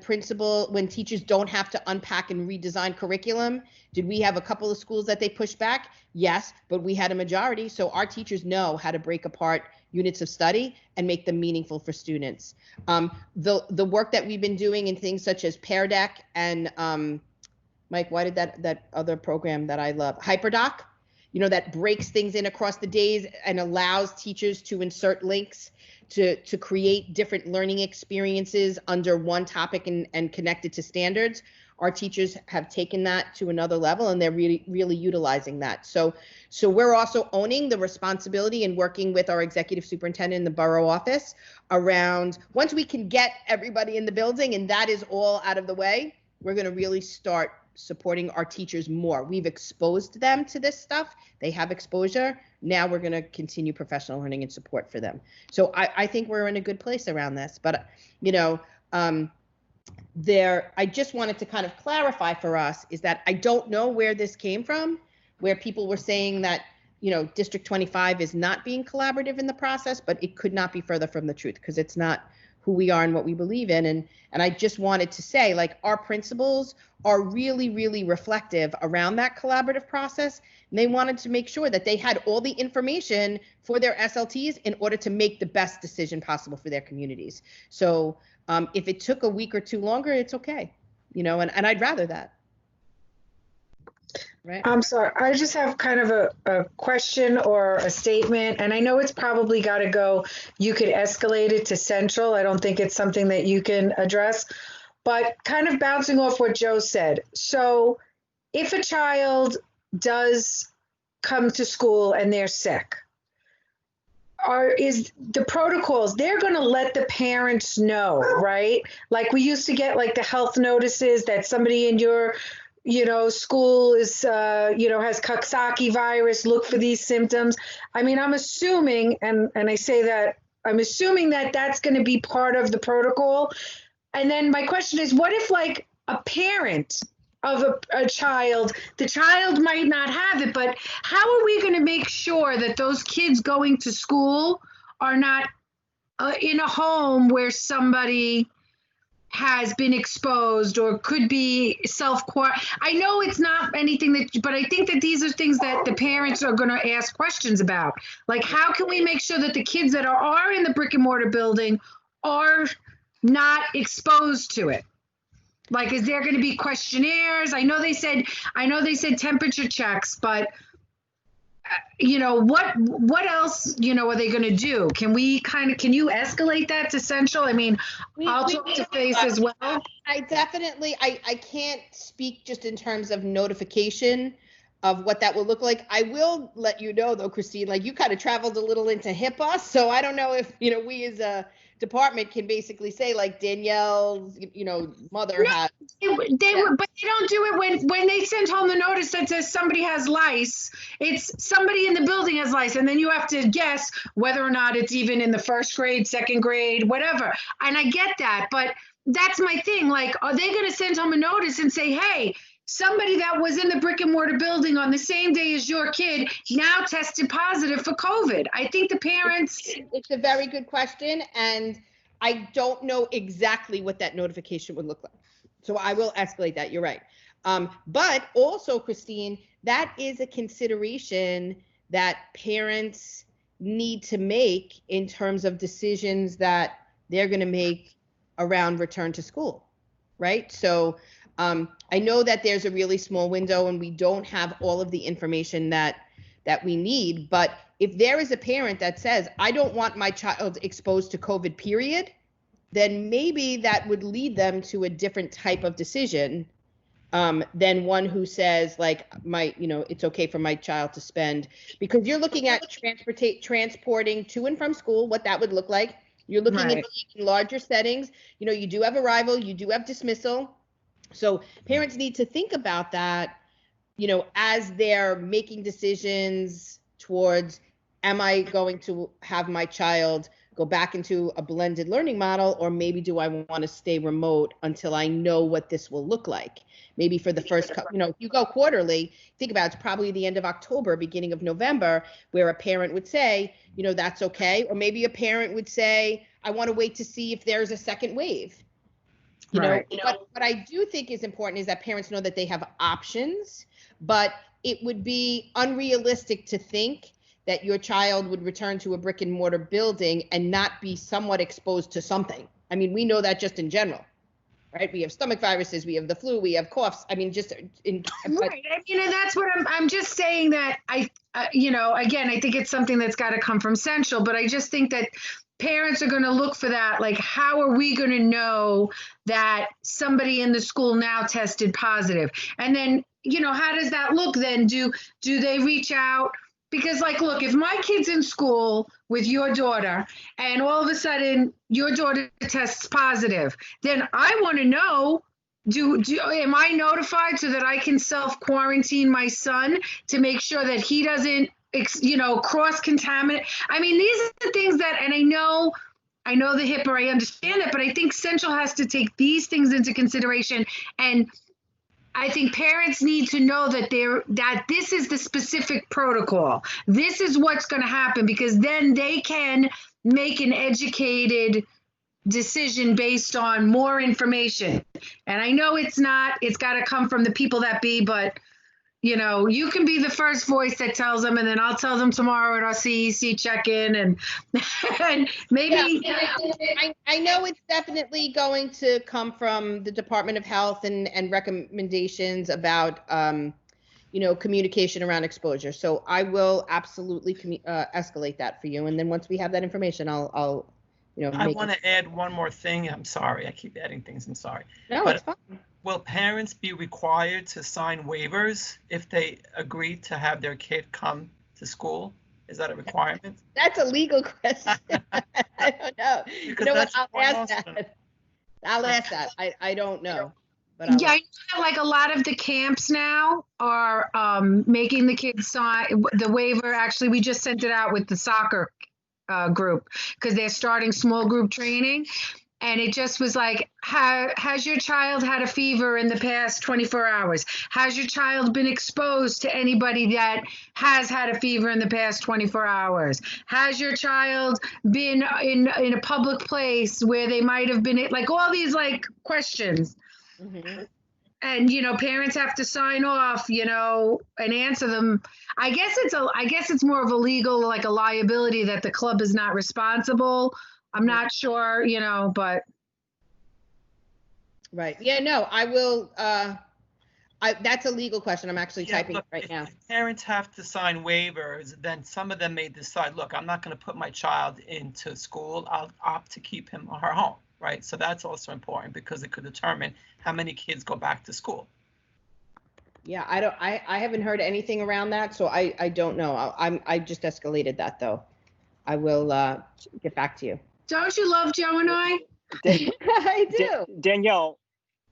teachers don't have to unpack and redesign curriculum? Did we have a couple of schools that they pushed back? Yes, but we had a majority. So our teachers know how to break apart units of study and make them meaningful for students. The work that we've been doing in things such as Pear Deck and Mike, why did that other program that I love, HyperDoc, that breaks things in across the days and allows teachers to insert links to create different learning experiences under one topic and connect it to standards. Our teachers have taken that to another level, and they're really, really utilizing that. So we're also owning the responsibility and working with our executive superintendent in the borough office around, once we can get everybody in the building and that is all out of the way, we're going to really start supporting our teachers more. We've exposed them to this stuff. They have exposure. Now we're going to continue professional learning and support for them. So I think we're in a good place around this. But, I just wanted to kind of clarify for us is that I don't know where this came from, where people were saying that, District 25 is not being collaborative in the process, but it could not be further from the truth because it's not who we are and what we believe in. And I just wanted to say, like, our principals are really, really reflective around that collaborative process. And they wanted to make sure that they had all the information for their SLTs in order to make the best decision possible for their communities. So if it took a week or two longer, it's okay, and I'd rather that. Right. I'm sorry, I just have kind of a question or a statement, and I know it's probably got to go. You could escalate it to central. I don't think it's something that you can address, but kind of bouncing off what Joe said. So if a child does come to school and they're sick, is the protocols, they're going to let the parents know, right? Like we used to get like the health notices that somebody in your school is, has Coxsackie virus, look for these symptoms. I mean, I'm assuming, and I say that, I'm assuming that that's going to be part of the protocol. And then my question is, what if like a parent of a child, the child might not have it, but how are we going to make sure that those kids going to school are not in a home where somebody has been exposed or could be I know it's not anything but I think that these are things that the parents are going to ask questions about. Like, how can we make sure that the kids that are in the brick and mortar building are not exposed to it? Like, is there going to be questionnaires? I know they said temperature checks, but what else, are they going to do? Can you escalate that to central? I mean, I'll talk to Face as well. I definitely, I can't speak just in terms of notification of what that will look like. I will let you know though, Christine, like you kind of traveled a little into HIPAA. So I don't know if, we as a department can basically say like Danielle's, mother had. But they don't do it when they send home the notice that says somebody has lice. It's somebody in the building has lice, and then you have to guess whether or not it's even in the first grade, second grade, whatever. And I get that, but that's my thing. Like, are they going to send home a notice and say, hey, somebody that was in the brick and mortar building on the same day as your kid now tested positive for COVID? I think the parents. It's a very good question. And I don't know exactly what that notification would look like. So I will escalate that. You're right. But also, Christine, that is a consideration that parents need to make in terms of decisions that they're going to make around return to school. Right. So I know that there's a really small window and we don't have all of the information that we need, but if there is a parent that says, I don't want my child exposed to COVID, period, then maybe that would lead them to a different type of decision than one who says like it's okay for my child to spend, because you're looking at transporting to and from school, what that would look like. You're looking at larger settings. You do have arrival, you do have dismissal. So parents need to think about that, as they're making decisions towards, am I going to have my child go back into a blended learning model, or maybe do I want to stay remote until I know what this will look like? Maybe for the first, if you go quarterly, think about it's probably the end of October, beginning of November, where a parent would say, that's okay. Or maybe a parent would say, I want to wait to see if there's a second wave. You know, Right. what I do think is important is that parents know that they have options, but it would be unrealistic to think that your child would return to a brick and mortar building and not be somewhat exposed to something. I mean, we know that just in general, right? We have stomach viruses, we have the flu, we have coughs. I mean, just in. Right. I mean, and that's what I'm just saying that you know, again, I think it's something that's got to come from Central, but I just think that parents are going to look for that. Like, how are we going to know that somebody in the school now tested positive? And then, you know, how does that look then? Do they reach out? Because, like, look, if my kid's in school with your daughter and all of a sudden your daughter tests positive, then I want to know, am I notified so that I can self-quarantine my son to make sure that he doesn't, you know, cross-contaminate? I mean, these are the things that, and I know the HIPAA, I understand that, but I think Central has to take these things into consideration. And I think parents need to know that this is the specific protocol. This is what's going to happen, because then they can make an educated decision based on more information. And I know it's got to come from the people that be, but you know, you can be the first voice that tells them, and then I'll tell them tomorrow at our CEC check-in, and maybe. Yeah, I know it's definitely going to come from the Department of Health and recommendations about, you know, communication around exposure. So I will absolutely escalate that for you, and then once we have that information, I'll you know. I want to add one more thing. I'm sorry, I keep adding things. I'm sorry. No, it's fine. Will parents be required to sign waivers if they agree to have their kid come to school? Is that a requirement? That's a legal question. I don't know. You know what? I'll ask that. I don't know. But I know like a lot of the camps now are making the kids sign the waiver. Actually, we just sent it out with the soccer group because they're starting small group training. And it just was like, has your child had a fever in the past 24 hours? Has your child been exposed to anybody that has had a fever in the past 24 hours? Has your child been in a public place where they might have been, like all these like questions? Mm-hmm. And, you know, parents have to sign off, you know, and answer them. I guess it's more of a legal, like a liability that the club is not responsible. I'm not sure, you know, but. Right. Yeah, no, I will. That's a legal question. I'm actually typing it right now. If parents have to sign waivers, then some of them may decide, look, I'm not going to put my child into school. I'll opt to keep him or her home. Right. So that's also important because it could determine how many kids go back to school. Yeah, I haven't heard anything around that. So I don't know. I just escalated that, though. I will get back to you. Don't you love Joe and I? I do. Danielle.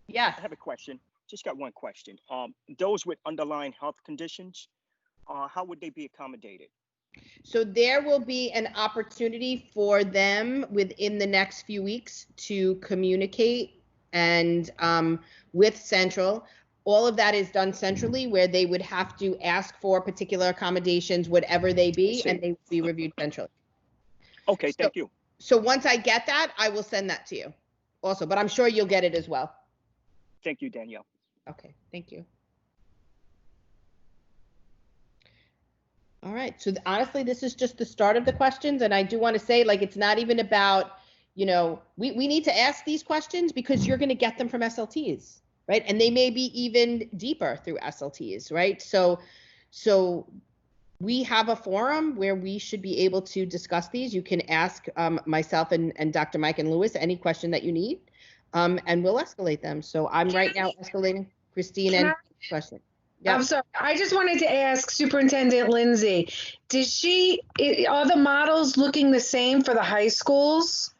Yeah. I have a question. Just got one question. Those with underlying health conditions, how would they be accommodated? So there will be an opportunity for them within the next few weeks to communicate and with Central. All of that is done centrally, where they would have to ask for particular accommodations, whatever they be, and they will be reviewed centrally. Okay, thank you. So once I get that, I will send that to you also, but I'm sure you'll get it as well. Thank you, Danielle. Okay, thank you. All right, so honestly, this is just the start of the questions, and I do want to say, like, it's not even about, you know, we need to ask these questions because you're going to get them from SLTs, right? And they may be even deeper through SLTs, right? So we have a forum where we should be able to discuss these. You can ask myself and Dr. Mike and Lewis any question that you need, and we'll escalate them. So I'm right now escalating Christine and question. Yep. I'm sorry. I just wanted to ask Superintendent Lindsay, are the models looking the same for the high schools?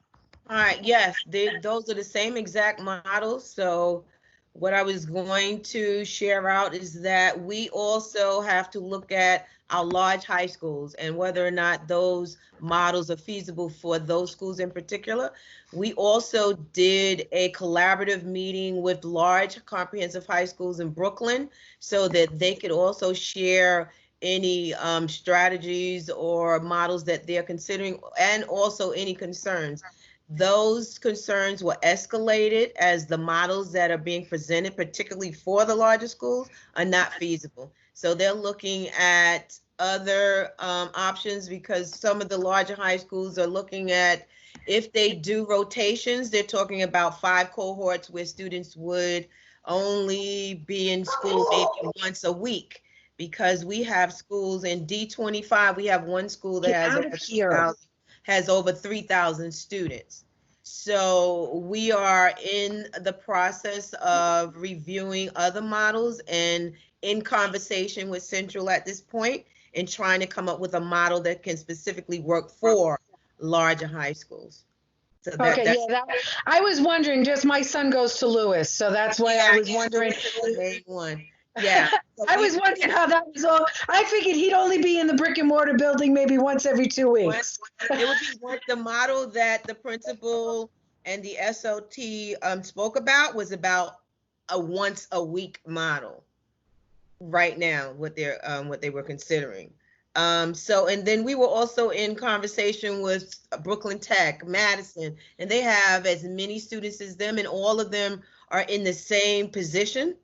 All right. Yes, those are the same exact models. So what I was going to share out is that we also have to look at our large high schools and whether or not those models are feasible for those schools in particular. We also did a collaborative meeting with large comprehensive high schools in Brooklyn so that they could also share any strategies or models that they're considering and also any concerns. Those concerns were escalated as the models that are being presented, particularly for the larger schools, are not feasible. So they're looking at other options, because some of the larger high schools are looking at, if they do rotations, they're talking about 5 cohorts where students would only be in school maybe once a week, because we have schools in D25. We have one school that has over 3,000 students. So we are in the process of reviewing other models and in conversation with Central at this point, and trying to come up with a model that can specifically work for larger high schools. So I was wondering, just my son goes to Lewis, so that's why I was wondering. One. Yeah. So I was wondering how that was all. I figured he'd only be in the brick and mortar building maybe once every 2 weeks. It would be what the model that the principal and the SOT spoke about was about a once a week model right now, what they were considering. So, and then we were also in conversation with Brooklyn Tech, Madison, and they have as many students as them, and all of them are in the same position.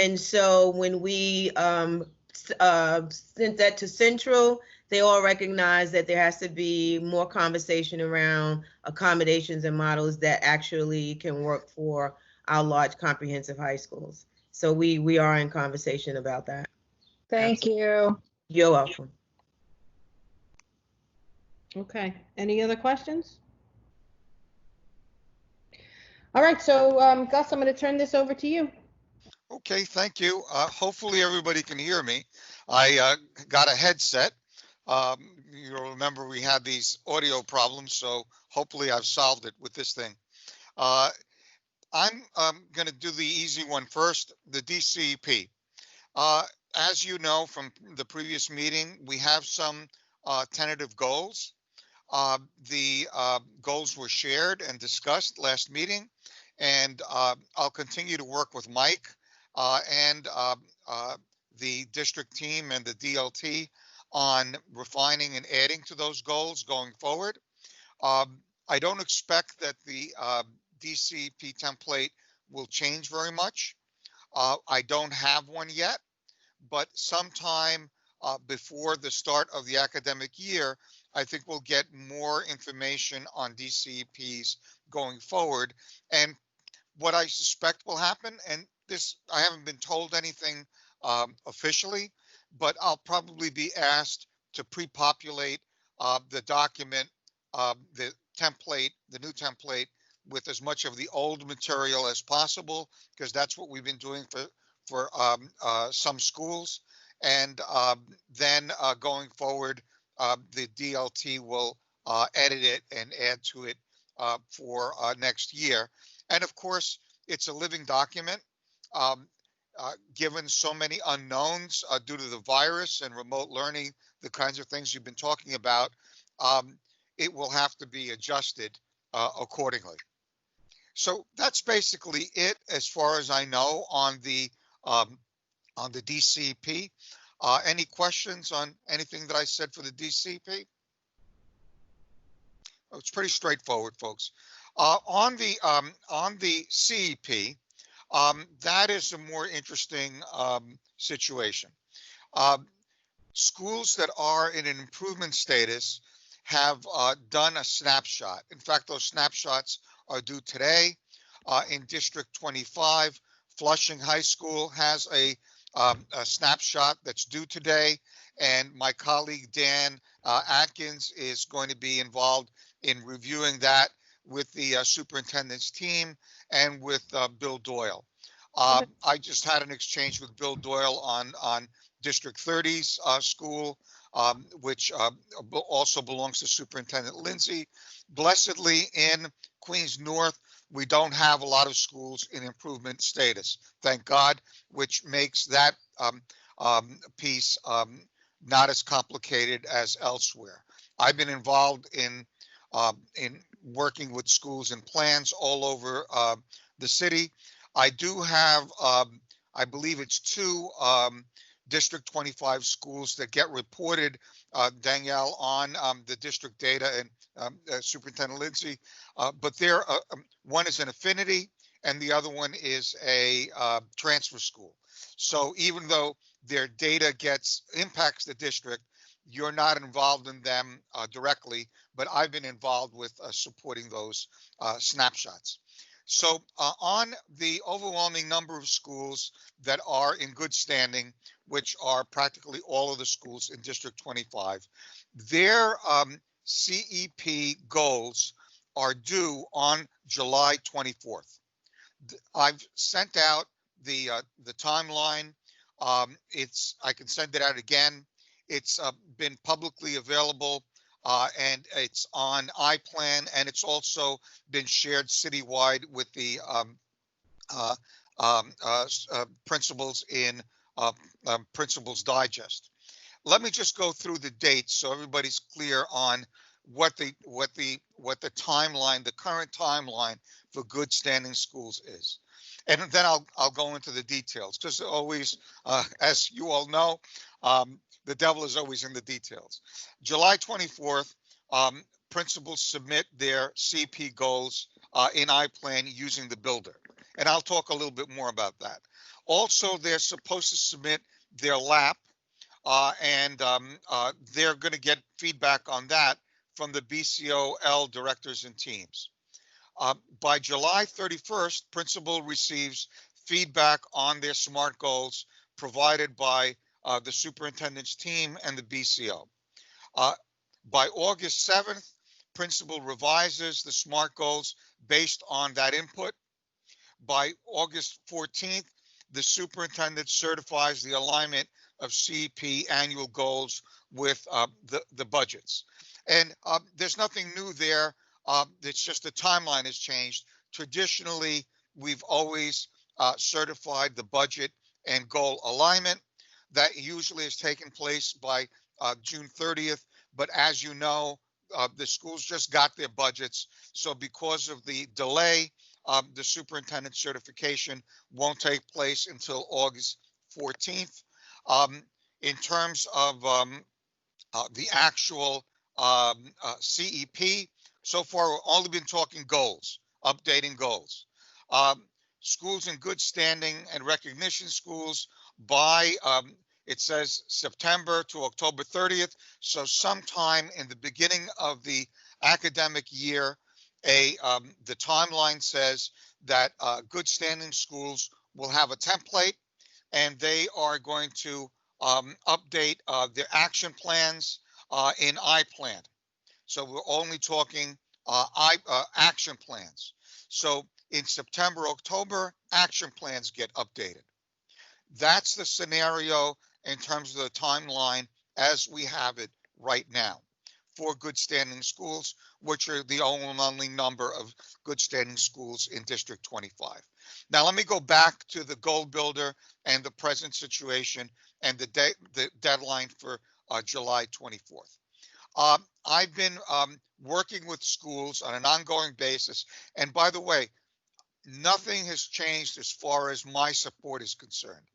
And so when we sent that to Central, they all recognize that there has to be more conversation around accommodations and models that actually can work for our large comprehensive high schools. So we are in conversation about that. Thank you. You're welcome. Okay, any other questions? All right, so Gus, I'm going to turn this over to you. Okay, thank you. Hopefully everybody can hear me. I got a headset. You'll remember we had these audio problems, so hopefully I've solved it with this thing. I'm going to do the easy one first, the DCEP. As you know from the previous meeting, we have some tentative goals. The goals were shared and discussed last meeting, and I'll continue to work with Mike and the district team and the DLT on refining and adding to those goals going forward. I don't expect that the DCEP template will change very much. I don't have one yet, but sometime before the start of the academic year, I think we'll get more information on DCEPs going forward. And what I suspect will happen, and this, I haven't been told anything officially, but I'll probably be asked to pre-populate the document, the template, the new template, with as much of the old material as possible, because that's what we've been doing for some schools. And then going forward, the DLT will edit it and add to it for next year. And of course, it's a living document. Given so many unknowns due to the virus and remote learning, the kinds of things you've been talking about, it will have to be adjusted accordingly. So that's basically it as far as I know on the DCEP. Any questions on anything that I said for the DCEP? Oh, it's pretty straightforward, folks. On the CEP, that is a more interesting situation. Schools that are in an improvement status have done a snapshot. In fact, those snapshots are due today. In District 25, Flushing High School has a snapshot that's due today, and my colleague Dan Atkins is going to be involved in reviewing that with the superintendent's team and with Bill Doyle. I just had an exchange with Bill Doyle on District 30's school, which also belongs to Superintendent Lindsay. Blessedly, in Queens North, we don't have a lot of schools in improvement status, thank God, which makes that piece not as complicated as elsewhere. I've been involved in working with schools and plans all over the city. I do have, I believe it's 2 District 25 schools that get reported, Danielle, on the district data, and Superintendent Lindsay, but they're one is an affinity and the other one is a transfer school. So even though their data impacts the district, you're not involved in them directly, but I've been involved with supporting those snapshots. So on the overwhelming number of schools that are in good standing, which are practically all of the schools in District 25, their CEP goals are due on July 24th. I've sent out the timeline. I can send it out again. It's been publicly available and it's on iPlan, and it's also been shared citywide with the principals in Principals Digest. Let me just go through the dates so everybody's clear on what the timeline, the current timeline for good standing schools is. And then I'll go into the details, because always, as you all know, the devil is always in the details. July 24th, principals submit their CP goals in iPlan using the builder. And I'll talk a little bit more about that. Also, they're supposed to submit their LAP, and they're going to get feedback on that from the BCOL directors and teams. By July 31st, principal receives feedback on their SMART goals provided by the superintendent's team and the BCO. By August 7th, principal revises the SMART goals based on that input. By August 14th, the superintendent certifies the alignment of CEP annual goals with the budgets. And there's nothing new there. It's just the timeline has changed. Traditionally, we've always certified the budget and goal alignment. That usually has taken place by June 30th. But as you know, the schools just got their budgets. So because of the delay, the superintendent certification won't take place until August 14th. In terms of the actual CEP, so far we've only been talking goals, updating goals. Schools in good standing and recognition schools by, it says September to October 30th. So sometime in the beginning of the academic year, the timeline says that good standing schools will have a template, and they are going to update their action plans in iPlan. So we're only talking action plans. So in September, October, action plans get updated. That's the scenario in terms of the timeline as we have it right now for good standing schools, which are the only number of good standing schools in District 25. Now, let me go back to the goal builder and the present situation and the deadline for July 24th. I've been working with schools on an ongoing basis. And by the way, nothing has changed as far as my support is concerned.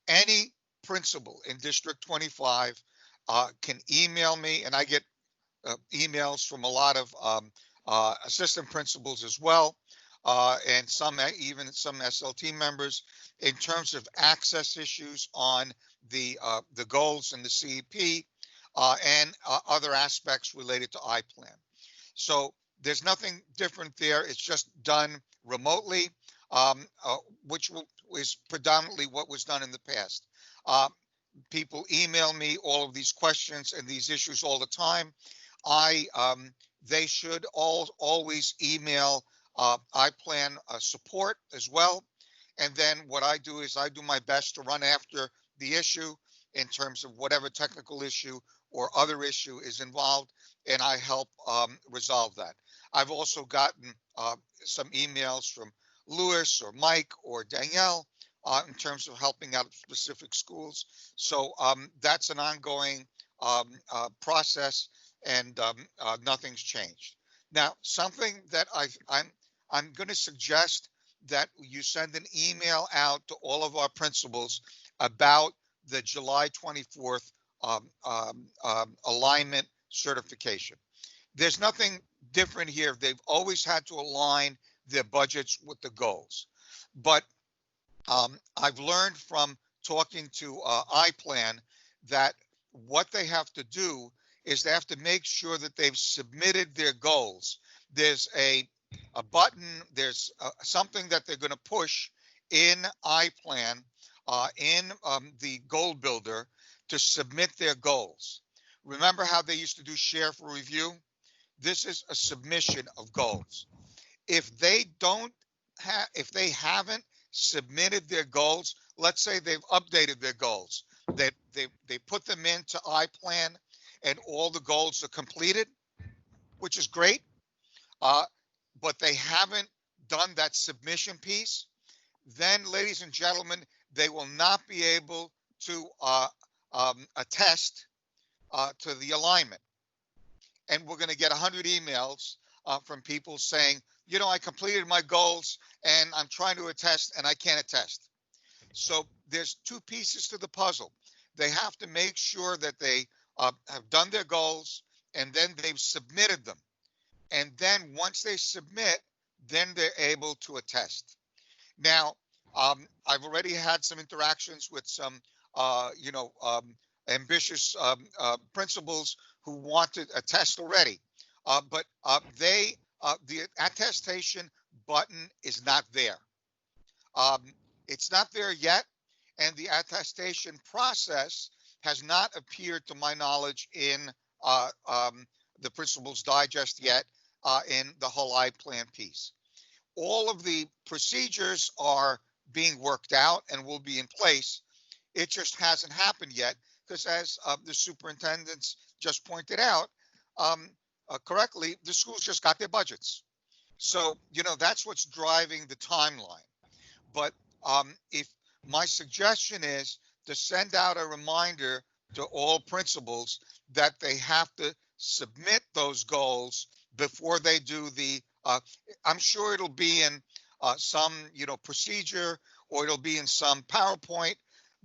Any principal in District 25 can email me, and I get emails from a lot of assistant principals as well, and even some SLT members in terms of access issues on the goals and the CEP and other aspects related to iPlan. So there's nothing different there. It's just done remotely, which is predominantly what was done in the past. People email me all of these questions and these issues all the time. They should always email iPlan support as well. And then what I do is I do my best to run after the issue in terms of whatever technical issue or other issue is involved, and I help resolve that. I've also gotten some emails from Louis or Mike or Danielle in terms of helping out specific schools. So that's an ongoing process, and nothing's changed. Now, something that I'm going to suggest that you send an email out to all of our principals about the July 24th alignment certification. there's nothing different here. They've always had to align their budgets with the goals. But I've learned from talking to iPlan that what they have to do is they have to make sure that they've submitted their goals. There's a button, there's something that they're going to push in iPlan, in the goal builder, to submit their goals. Remember how they used to do share for review? This is a submission of goals. If they haven't submitted their goals, let's say they've updated their goals, that they put them into iPlan and all the goals are completed, which is great, but they haven't done that submission piece, then, ladies and gentlemen, they will not be able to attest to the alignment. And we're going to get 100 emails from people saying, you know, I completed my goals and I'm trying to attest and I can't attest. So there's two pieces to the puzzle. They have to make sure that they have done their goals and then they've submitted them. And then once they submit, then they're able to attest. Now, I've already had some interactions with some, ambitious principals who want to attest already, but the attestation button is not there. It's not there yet, and the attestation process has not appeared, to my knowledge, in the Principal's Digest yet, in the whole iPlan piece. All of the procedures are being worked out and will be in place. It just hasn't happened yet because, as the superintendents just pointed out correctly, the schools just got their budgets. So, you know, that's what's driving the timeline. But if my suggestion is to send out a reminder to all principals that they have to submit those goals before they do the, I'm sure it'll be in some, procedure, or it'll be in some PowerPoint,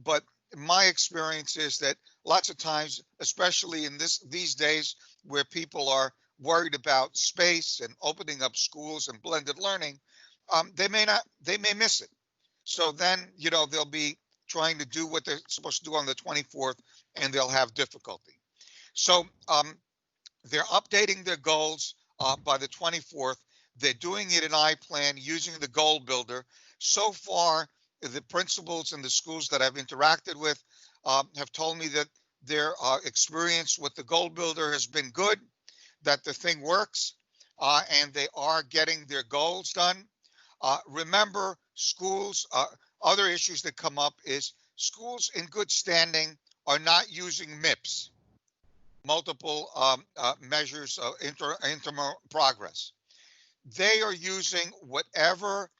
but my experience is that lots of times, especially in these days where people are worried about space and opening up schools and blended learning, they may miss it. So then, they'll be trying to do what they're supposed to do on the 24th, and they'll have difficulty. So they're updating their goals by the 24th. They're doing it in iPlan using the goal builder. So far, the principals in the schools that I've interacted with have told me that their experience with the goal builder has been good, that the thing works, and they are getting their goals done. Remember, schools, other issues that come up is schools in good standing are not using MIPS, multiple measures of interim progress. They are using whatever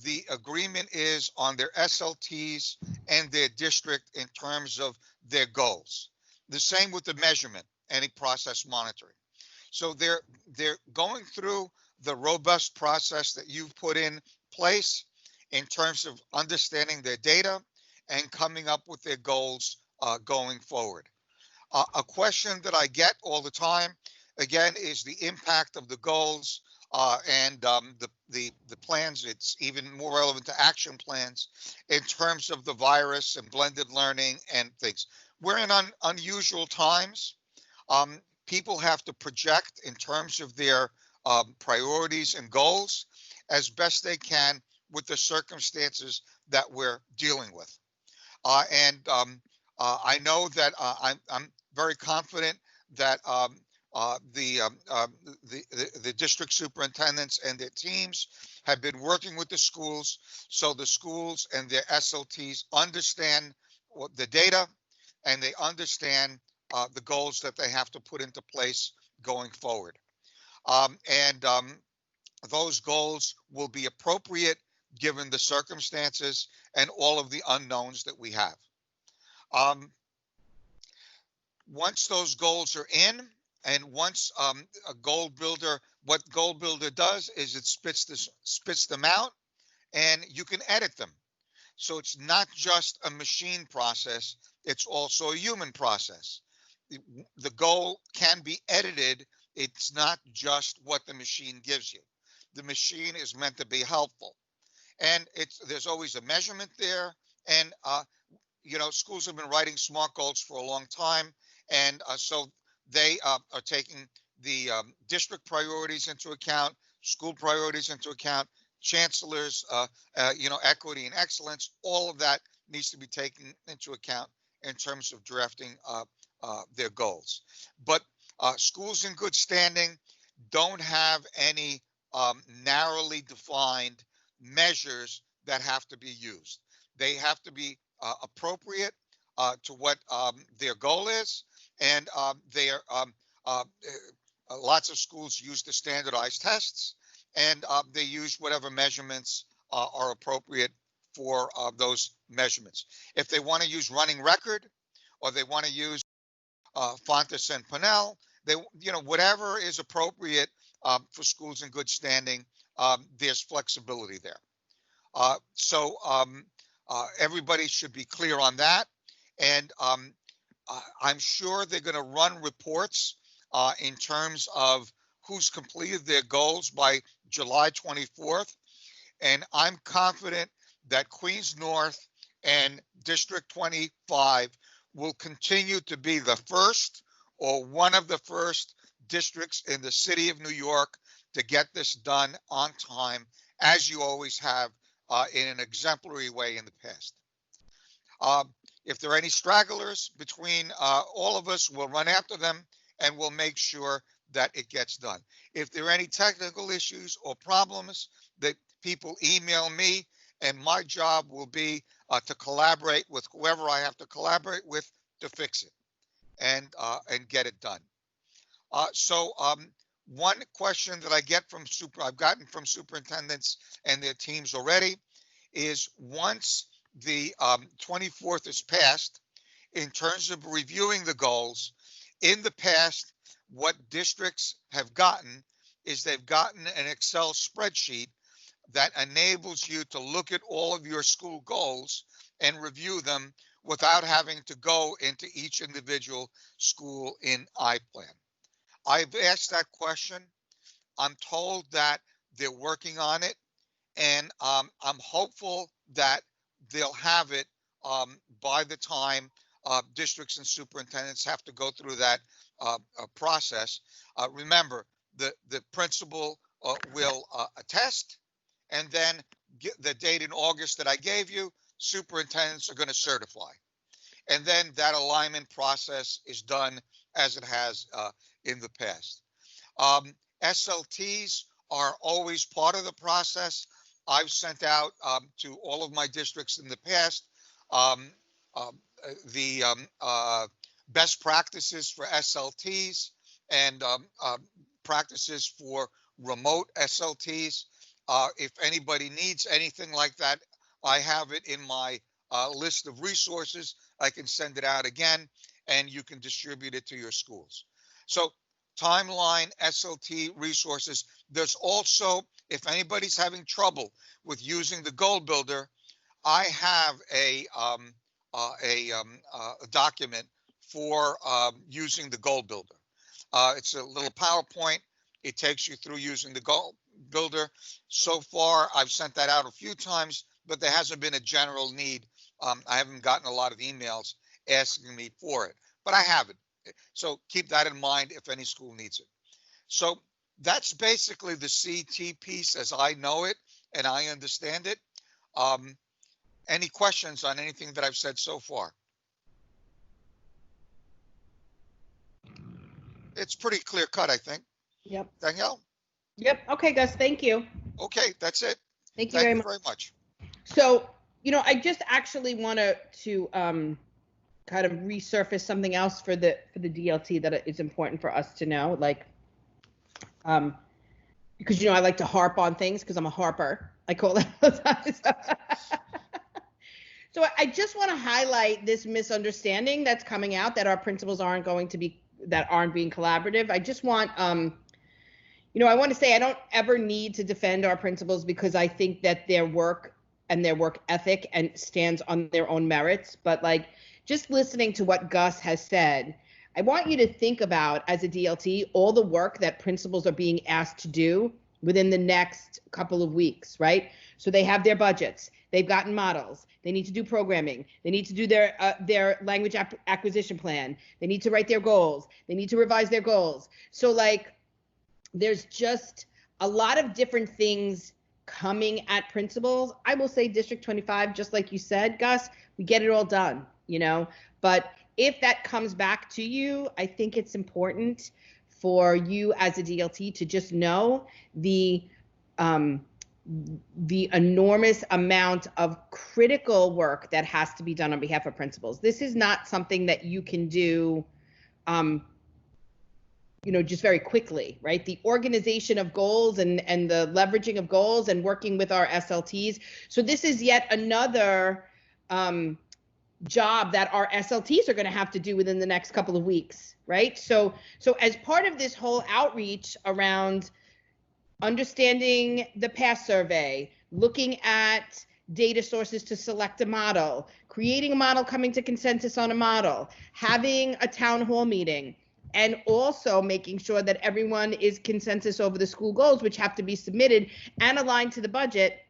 the agreement is on their SLTs and their district in terms of their goals. The same with the measurement, any process monitoring. So they're going through the robust process that you've put in place in terms of understanding their data and coming up with their goals going forward. A question that I get all the time, again, is the impact of the goals and the plans. It's even more relevant to action plans in terms of the virus and blended learning and things. We're in unusual times. People have to project in terms of their priorities and goals as best they can with the circumstances that we're dealing with. I know that I'm very confident that the district superintendents and their teams have been working with the schools, so the schools and their SLTs understand the data and they understand the goals that they have to put into place going forward. Those goals will be appropriate given the circumstances and all of the unknowns that we have. Once those goals are in, and once a goal builder, what goal builder does is it spits them out, and you can edit them. So it's not just a machine process, it's also a human process. The goal can be edited It's not just what the machine gives you. The machine is meant to be helpful. And there's always a measurement there. And, schools have been writing SMART goals for a long time. And so they are taking the district priorities into account, school priorities into account, chancellors, equity and excellence. All of that needs to be taken into account in terms of drafting their goals. But schools in good standing don't have any narrowly defined measures that have to be used. They have to be appropriate to what their goal is, and lots of schools use the standardized tests, and they use whatever measurements are appropriate for those measurements. If they want to use running record, or they want to use Fontes and Pinnell, whatever is appropriate for schools in good standing, there's flexibility there. So everybody should be clear on that. And I'm sure they're going to run reports in terms of who's completed their goals by July 24th. And I'm confident that Queens North and District 25 will continue to be the first or one of the first districts in the city of New York to get this done on time, as you always have in an exemplary way in the past. If there are any stragglers between all of us, we'll run after them and we'll make sure that it gets done. If there are any technical issues or problems, that people email me, and my job will be to collaborate with whoever I have to collaborate with to fix it and get it done. One question that I've gotten from superintendents and their teams already is, once the 24th is passed, in terms of reviewing the goals, in the past, what districts have gotten is they've gotten an Excel spreadsheet that enables you to look at all of your school goals and review them without having to go into each individual school in iPlan. I've asked that question. I'm told that they're working on it, and I'm hopeful that they'll have it by the time districts and superintendents have to go through that process. Remember, the principal will attest, and then the date in August that I gave you, superintendents are going to certify. And then that alignment process is done as it has in the past. SLTs are always part of the process. I've sent out to all of my districts in the past the best practices for SLTs and practices for remote SLTs. If anybody needs anything like that, I have it in my list of resources. I can send it out again, and you can distribute it to your schools. So timeline, SLT resources. There's also, if anybody's having trouble with using the Goal Builder, I have a document for using the Goal Builder. It's a little PowerPoint. It takes you through using the Goal Builder. So far, I've sent that out a few times, but there hasn't been a general need. I haven't gotten a lot of emails asking me for it, but I have it. So keep that in mind if any school needs it. So that's basically the CT piece as I know it and I understand it. Any questions on anything that I've said so far? It's pretty clear cut, I think. Yep. Danielle? Yep. Okay, Gus, thank you. Okay, that's it. Thank you very much. So, I just actually wanted to kind of resurface something else for the DLT that is important for us to know, because I like to harp on things because I'm a harper. I call it all the time. So I just want to highlight this misunderstanding that's coming out that our principals aren't being collaborative. I just want I want to say I don't ever need to defend our principals because I think that their work and their work ethic and stands on their own merits. But just listening to what Gus has said, I want you to think about, as a DLT, all the work that principals are being asked to do within the next couple of weeks, right? So they have their budgets, they've gotten models, they need to do programming, they need to do their language acquisition plan, they need to write their goals, they need to revise their goals. So like, there's just a lot of different things coming at principals. I will say District 25, just like you said, Gus, we get it all done, you know, but if that comes back to you, I think it's important for you as a DLT to just know the enormous amount of critical work that has to be done on behalf of principals. This is not something that you can do, you know, just very quickly, right? The organization of goals and the leveraging of goals and working with our SLTs. So this is yet another job that our SLTs are going to have to do within the next couple of weeks, right? So as part of this whole outreach around understanding the PASS survey, looking at data sources to select a model, creating a model, coming to consensus on a model, having a town hall meeting, and also making sure that everyone is consensus over the school goals, which have to be submitted and aligned to the budget.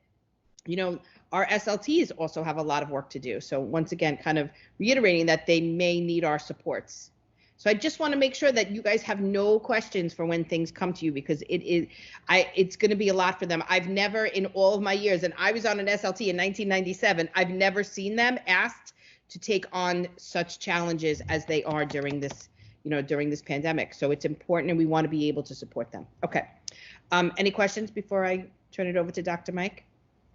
You know, our SLTs also have a lot of work to do. So once again, kind of reiterating that they may need our supports. So I just want to make sure that you guys have no questions for when things come to you, because it's going to be a lot for them. I've never, in all of my years, and I was on an SLT in 1997, I've never seen them asked to take on such challenges as they are during this, you know, during this pandemic. So it's important, and we want to be able to support them. Okay. Any questions before I turn it over to Dr. Mike?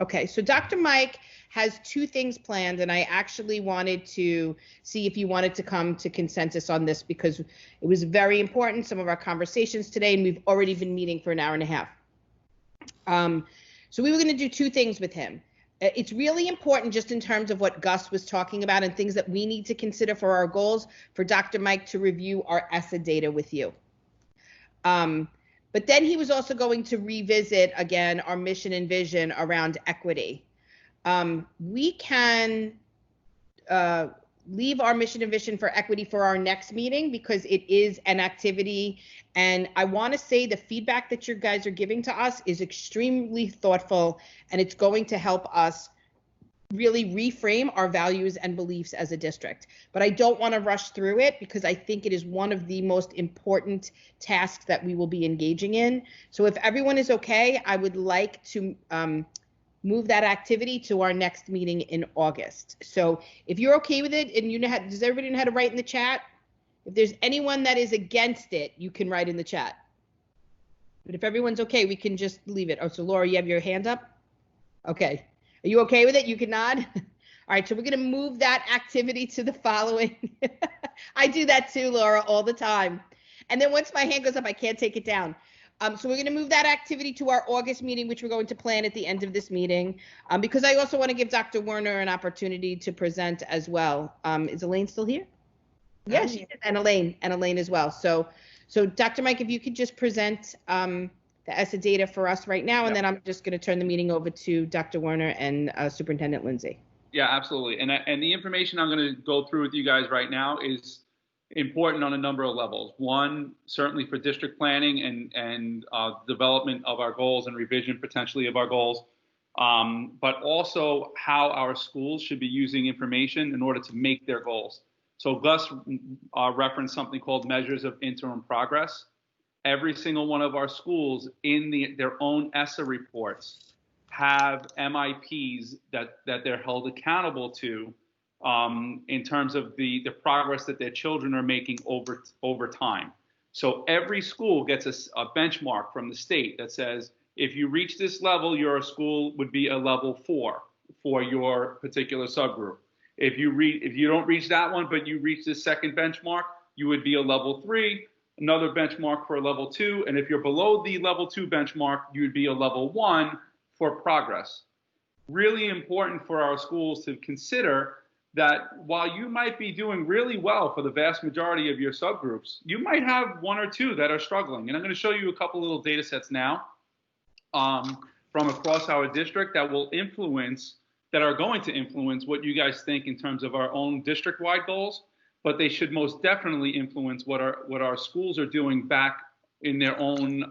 Okay, so Dr. Mike has two things planned, and I actually wanted to see if you wanted to come to consensus on this, because it was very important, some of our conversations today, and we've already been meeting for an hour and a half. So we were going to do two things with him. It's really important, just in terms of what Gus was talking about and things that we need to consider for our goals, for Dr. Mike to review our ESSA data with you. But then he was also going to revisit, again, our mission and vision around equity. We can leave our mission and vision for equity for our next meeting, because it is an activity. And I want to say the feedback that you guys are giving to us is extremely thoughtful, and it's going to help us really reframe our values and beliefs as a district. But I don't want to rush through it, because I think it is one of the most important tasks that we will be engaging in. So if everyone is okay, I would like to move that activity to our next meeting in August. So if you're okay with it, and you know, does everybody know how to write in the chat? If there's anyone that is against it, you can write in the chat. But if everyone's okay, we can just leave it. Oh, so Laura, you have your hand up? Okay. Are you okay with it? You can nod. All right, so we're going to move that activity to the following. I do that too, Laura, all the time. And then once my hand goes up, I can't take it down. So we're going to move that activity to our August meeting, which we're going to plan at the end of this meeting, because I also want to give Dr. Werner an opportunity to present as well. Is Elaine still here? Yes, she is, and Elaine as well. So Dr. Mike, if you could just present the ESSA data for us right now, and then I'm just going to turn the meeting over to Dr. Werner and Superintendent Lindsay. Yeah, absolutely. And the information I'm going to go through with you guys right now is important on a number of levels. One, certainly for district planning and development of our goals and revision potentially of our goals, but also how our schools should be using information in order to make their goals. So Gus referenced something called measures of interim progress. Every single one of our schools in their own ESSA reports have MIPs that they're held accountable to in terms of the progress that their children are making over time. So every school gets a benchmark from the state that says, if you reach this level, your school would be a level 4 for your particular subgroup. If you don't reach that one, but you reach this second benchmark, you would be a level 3, another benchmark for a level 2. And if you're below the level 2 benchmark, you would be a level 1 for progress. Really important for our schools to consider that while you might be doing really well for the vast majority of your subgroups, you might have 1 or 2 that are struggling. And I'm going to show you a couple little data sets now from across our district that are going to influence what you guys think in terms of our own district-wide goals. but they should most definitely influence what our schools are doing back in their own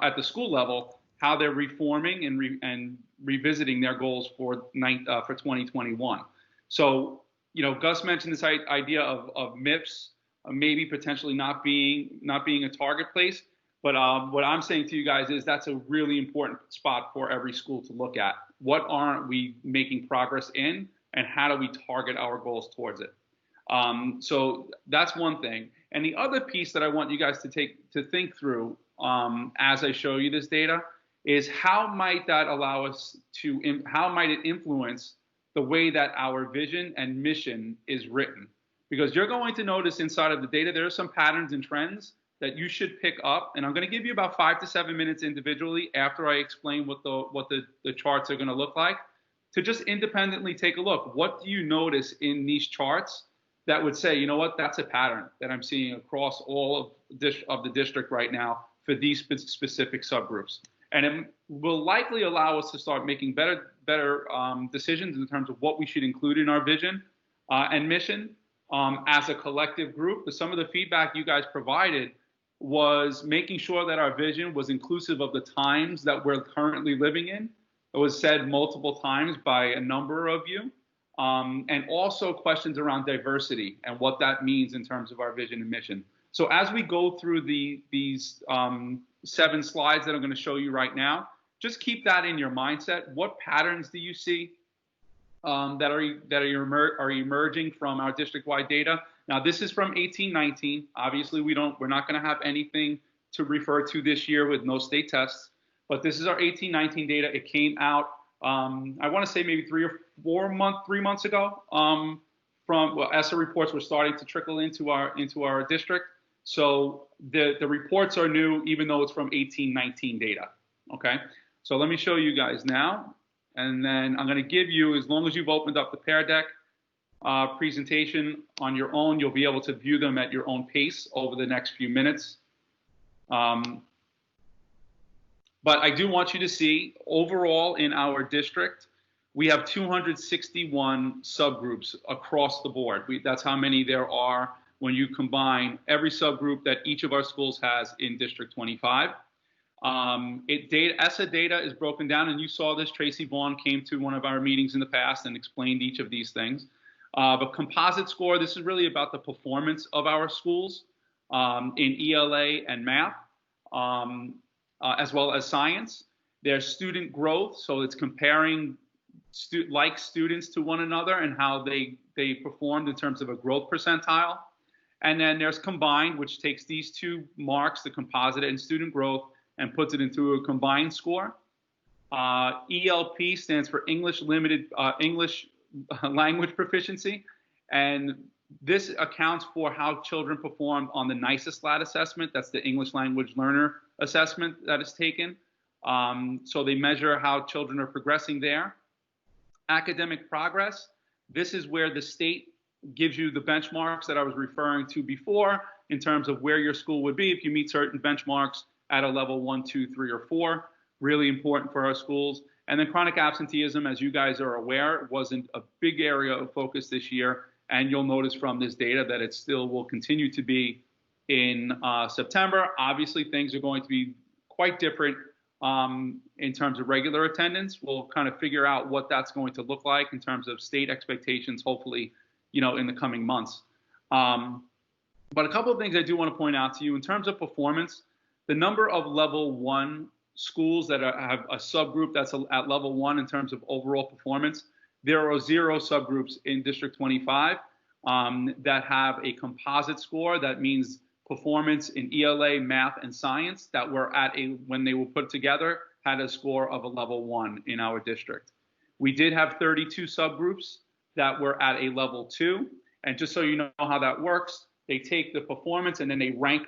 at the school level, how they're reforming and revisiting their goals for 2021. So, Gus mentioned this idea of MIPS maybe potentially not being a target place. But what I'm saying to you guys is that's a really important spot for every school to look at. What aren't we making progress in, and how do we target our goals towards it? So that's one thing. And the other piece that I want you guys to think through as I show you this data is how might that allow us how might it influence the way that our vision and mission is written? Because you're going to notice inside of the data, there are some patterns and trends that you should pick up. And I'm going to give you about 5 to 7 minutes individually after I explain what the charts are going to look like, to just independently take a look. What do you notice in these charts that would say, you know what, that's a pattern that I'm seeing across all of the district right now for these specific subgroups? And it will likely allow us to start making better decisions in terms of what we should include in our vision and mission as a collective group. But some of the feedback you guys provided was making sure that our vision was inclusive of the times that we're currently living in. It was said multiple times by a number of you. And also questions around diversity and what that means in terms of our vision and mission. So as we go through these 7 slides that I'm going to show you right now, just keep that in your mindset. What patterns do you see that are emerging from our district-wide data? Now, this is from 18-19. Obviously, we're not going to have anything to refer to this year with no state tests, but this is our 18-19 data. It came out, I want to say maybe 3 months ago. ESSA reports were starting to trickle into our district. So the reports are new, even though it's from 18-19 data. Okay, so let me show you guys now, and then I'm going to give you, as long as you've opened up the Pear Deck presentation on your own, you'll be able to view them at your own pace over the next few minutes. But I do want you to see, overall in our district, we have 261 subgroups across the board. That's how many there are when you combine every subgroup that each of our schools has in District 25. ESSA data is broken down, and you saw this. Tracy Vaughn came to one of our meetings in the past and explained each of these things. But composite score, this is really about the performance of our schools in ELA and math, as well as science. There's student growth, so it's comparing like students to one another and how they performed in terms of a growth percentile. And then there's combined, which takes these 2 marks, the composite and student growth, and puts it into a combined score. ELP stands for English language proficiency, and this accounts for how children performed on the NICESS LAT assessment. That's the English language learner assessment that is taken. So they measure how children are progressing there. Academic progress, this is where the state gives you the benchmarks that I was referring to before in terms of where your school would be if you meet certain benchmarks at a level 1, 2, 3, or 4. Really important for our schools. And then chronic absenteeism, as you guys are aware, wasn't a big area of focus this year. And you'll notice from this data that it still will continue to be in September. Obviously, things are going to be quite different in terms of regular attendance. We'll kind of figure out what that's going to look like in terms of state expectations, hopefully, in the coming months. But a couple of things I do want to point out to you in terms of performance. The number of level 1 schools that have a subgroup that's at level 1 in terms of overall performance, there are 0 subgroups in District 25 that have a composite score. That means performance in ELA, math, and science that were when they were put together, had a score of a level 1 in our district. We did have 32 subgroups that were at a level 2. And just so you know how that works, they take the performance and then they rank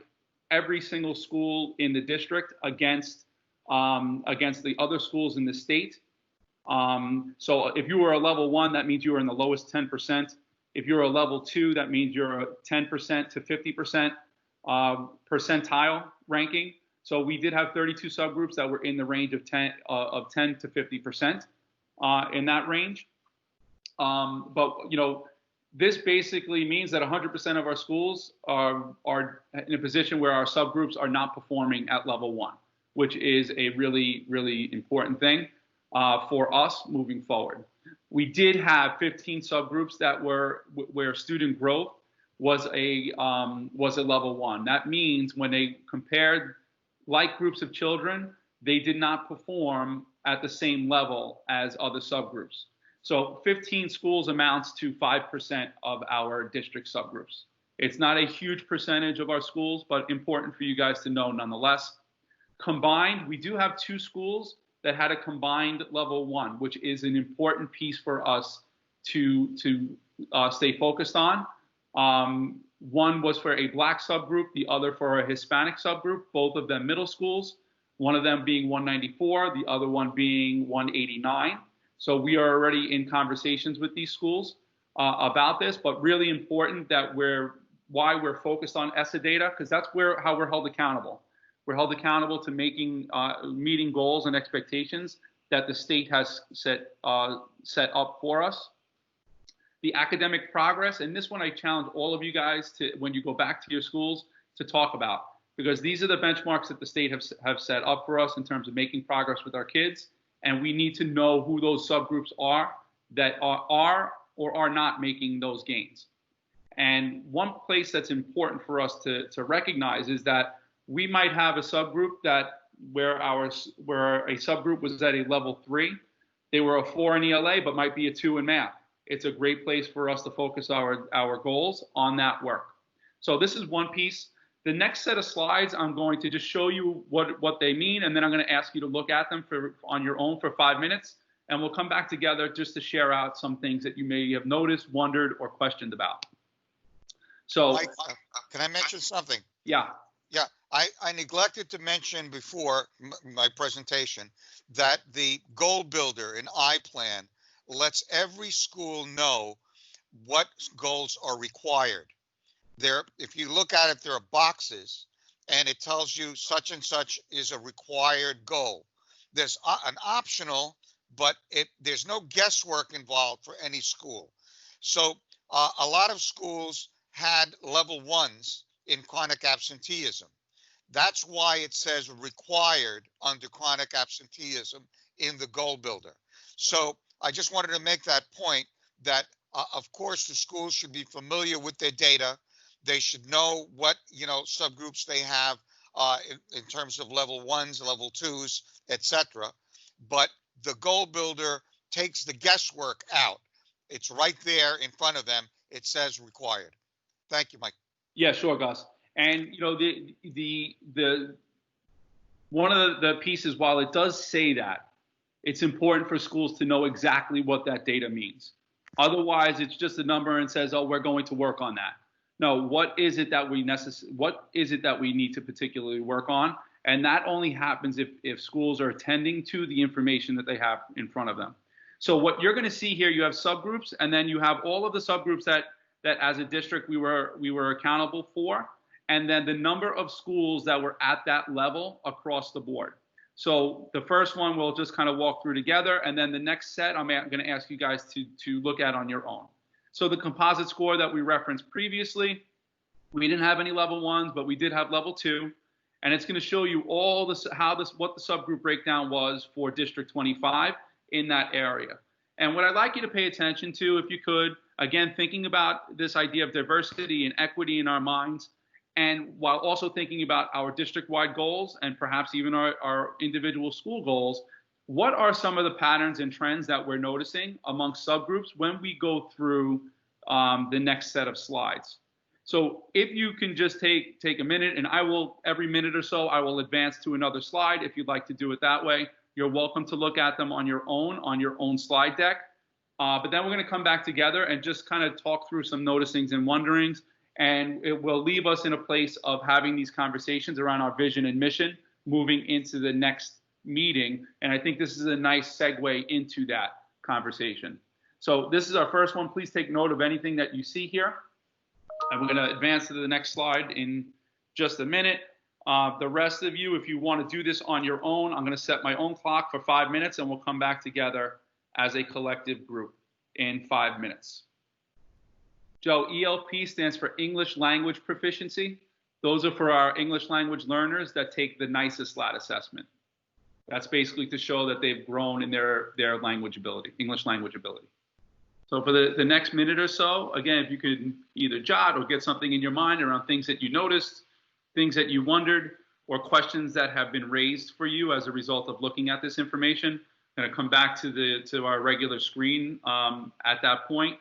every single school in the district against the other schools in the state. So if you were a level 1, that means you were in the lowest 10%. If you're a level 2, that means you're a 10% to 50% percentile ranking. So we did have 32 subgroups that were in the range of 10 to 50% in that range. But This basically means that 100% of our schools are in a position where our subgroups are not performing at level 1, which is a really, really important thing for us moving forward. We did have 15 subgroups that were where student growth was a level 1. That means when they compared like groups of children, they did not perform at the same level as other subgroups. So 15 schools amounts to 5% of our district subgroups. It's not a huge percentage of our schools, but important for you guys to know nonetheless. Combined, we do have 2 schools that had a combined level 1, which is an important piece for us to stay focused on. One was for a Black subgroup, the other for a Hispanic subgroup, both of them middle schools, one of them being 194, the other one being 189. So we are already in conversations with these schools about this, but really important that why we're focused on ESSA data, because that's how we're held accountable. We're held accountable to meeting goals and expectations that the state has set up for us. The academic progress, and this one I challenge all of you guys to, when you go back to your schools, to talk about, because these are the benchmarks that the state have set up for us in terms of making progress with our kids, and we need to know who those subgroups are that are or are not making those gains. And one place that's important for us to recognize is that we might have a subgroup where a subgroup was at a level 3, they were a 4 in ELA, but might be a 2 in math. It's a great place for us to focus our goals on that work. So this is one piece. The next set of slides, I'm going to just show you what they mean, and then I'm going to ask you to look at them on your own for 5 minutes, and we'll come back together just to share out some things that you may have noticed, wondered, or questioned about. So, Mike, can I mention something? Yeah. Yeah, I neglected to mention before my presentation that the goal builder in iPlan lets every school know what goals are required. If you look at it, there are boxes, and it tells you such and such is a required goal. There's an optional, but there's no guesswork involved for any school. So a lot of schools had level 1s in chronic absenteeism. That's why it says required under chronic absenteeism in the goal builder. So I just wanted to make that point that, of course, the schools should be familiar with their data. They should know what, subgroups they have in terms of level 1s, level 2s, etc. But the goal builder takes the guesswork out. It's right there in front of them. It says required. Thank you, Mike. Yeah, sure, Gus. And one of the pieces, while it does say that, it's important for schools to know exactly what that data means. Otherwise, it's just a number and says, "Oh, we're going to work on that." No, what is it that we need to particularly work on? And that only happens if schools are attending to the information that they have in front of them. So what you're going to see here, you have subgroups, and then you have all of the subgroups that as a district we were accountable for, and then the number of schools that were at that level across the board. So the first one we'll just kind of walk through together, and then the next set I'm going to ask you guys to look at on your own. So the composite score that we referenced previously, we didn't have any level 1s, but we did have level 2, and it's going to show you all this what the subgroup breakdown was for District 25 in that area. And what I'd like you to pay attention to, if you could, again, thinking about this idea of diversity and equity in our minds, and while also thinking about our district-wide goals and perhaps even our individual school goals, what are some of the patterns and trends that we're noticing amongst subgroups when we go through the next set of slides? So if you can just take a minute, and every minute or so, I will advance to another slide if you'd like to do it that way. You're welcome to look at them on your own slide deck. But then we're going to come back together and just kind of talk through some noticings and wonderings, and it will leave us in a place of having these conversations around our vision and mission moving into the next meeting. And I think this is a nice segue into that conversation. So this is our first one. Please take note of anything that you see here. And we're going to advance to the next slide in just a minute. The rest of you, if you want to do this on your own, I'm going to set my own clock for 5 minutes, and we'll come back together as a collective group in 5 minutes. Joe, ELP stands for English Language Proficiency. Those are for our English language learners that take the NICES SLAT assessment. That's basically to show that they've grown in their language ability, English language ability. So for the next minute or so, again, if you could either jot or get something in your mind around things that you noticed, things that you wondered, or questions that have been raised for you as a result of looking at this information, I'm going to come back to our regular screen at that point,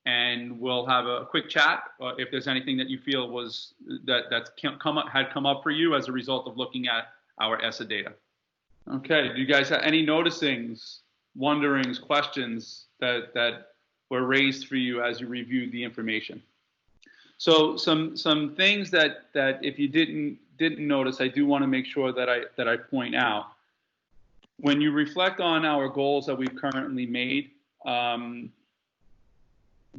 and we'll have a quick chat if there's anything that you feel was had come up for you as a result of looking at our ESSA data. Okay, do you guys have any noticings, wonderings, questions that were raised for you as you reviewed the information? So some things that if you didn't notice, I do want to make sure that I point out. When you reflect on our goals that we've currently made,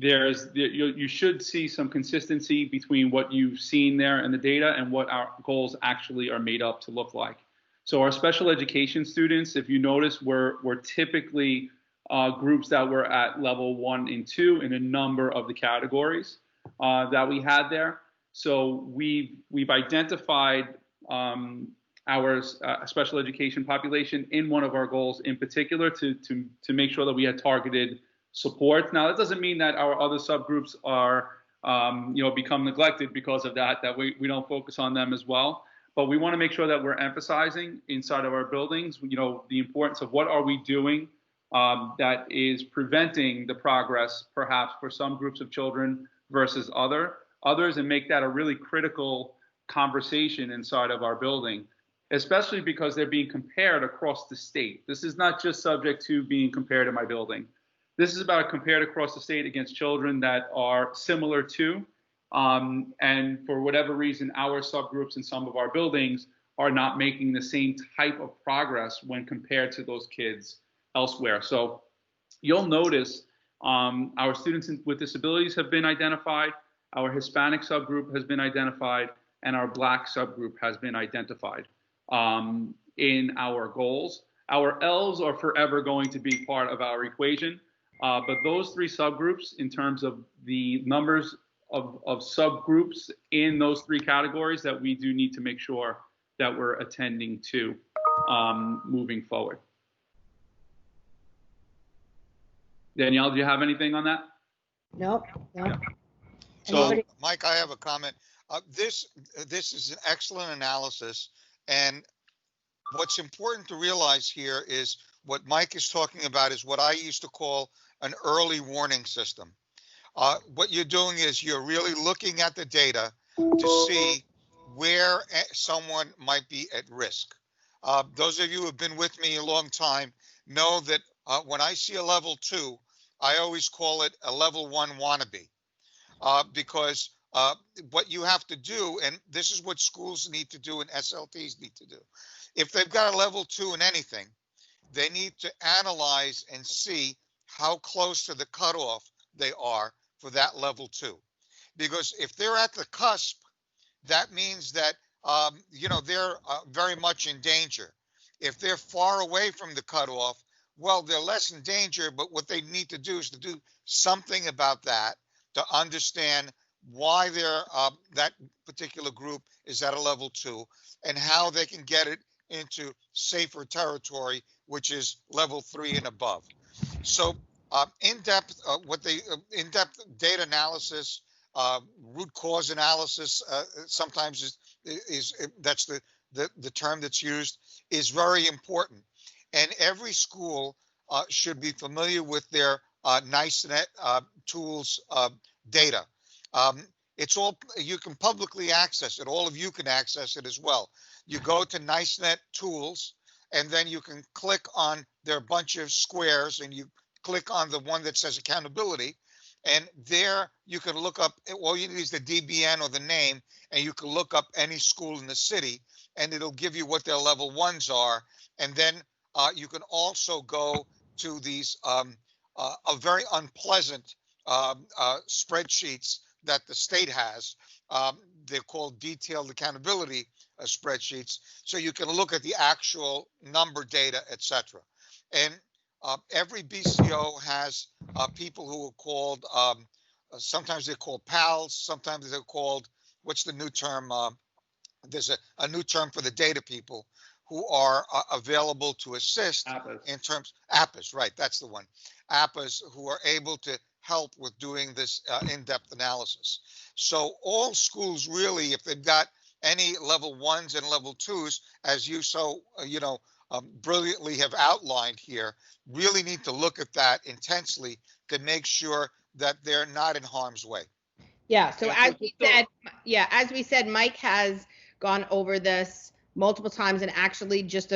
you should see some consistency between what you've seen there in the data and what our goals actually are made up to look like. So our special education students, if you notice, were typically groups that were at level 1 and 2 in a number of the categories that we had there. So we've identified our special education population in one of our goals in particular to make sure that we had targeted support. Now, that doesn't mean that our other subgroups are become neglected because of that we don't focus on them as well. But we want to make sure that we're emphasizing inside of our buildings, the importance of what are we doing that is preventing the progress, perhaps for some groups of children versus others, and make that a really critical conversation inside of our building, especially because they're being compared across the state. This is not just subject to being compared in my building. This is about compared across the state against children that are similar to, and for whatever reason, our subgroups in some of our buildings are not making the same type of progress when compared to those kids elsewhere. So you'll notice our students with disabilities have been identified, our Hispanic subgroup has been identified, and our Black subgroup has been identified in our goals. Our L's are forever going to be part of our equation, but those 3 subgroups, in terms of the numbers of subgroups in those 3 categories, that we do need to make sure that we're attending to moving forward. Danielle, do you have anything on that? Nope. Yeah. So, Mike, I have a comment. This is an excellent analysis, and what's important to realize here is what Mike is talking about is what I used to call an early warning system. What you're doing is you're really looking at the data to see where someone might be at risk. Those of you who have been with me a long time know that when I see a level 2, I always call it a level 1 wannabe, because what you have to do, and this is what schools need to do and SLTs need to do, if they've got a level 2 in anything, they need to analyze and see how close to the cutoff they are for that level 2. Because if they're at the cusp, that means that they're very much in danger. If they're far away from the cutoff, well, they're less in danger, but what they need to do is to do something about that to understand why they're that particular group is at a level 2 and how they can get it into safer territory, which is level 3 and above. So in-depth data analysis, root cause analysis, sometimes is that's the term that's used, is very important. And every school should be familiar with their NICENet tools data. It's all, you can publicly access it. All of you can access it as well. You go to NICENet tools, and then you can click on, there are a bunch of squares, and you click on the one that says accountability, and there you can look up, all you need is the DBN or the name, and you can look up any school in the city, and it'll give you what their level 1s are. And then you can also go to these a very unpleasant spreadsheets that the state has. They're called detailed accountability spreadsheets. So you can look at the actual number data, etc. And every BCO has people who are called sometimes they're called pals, sometimes they're called, what's the new term? There's a new term for the data people who are available to assist APAs. in terms, APAs, right, that's the one. APAs who are able to help with doing this in-depth analysis. So all schools really, if they've got any level 1s and level 2s, as you so, brilliantly have outlined here, really need to look at that intensely to make sure that they're not in harm's way. Yeah, so Yeah, as so we just said, as we said, Mike has gone over this multiple times, and actually just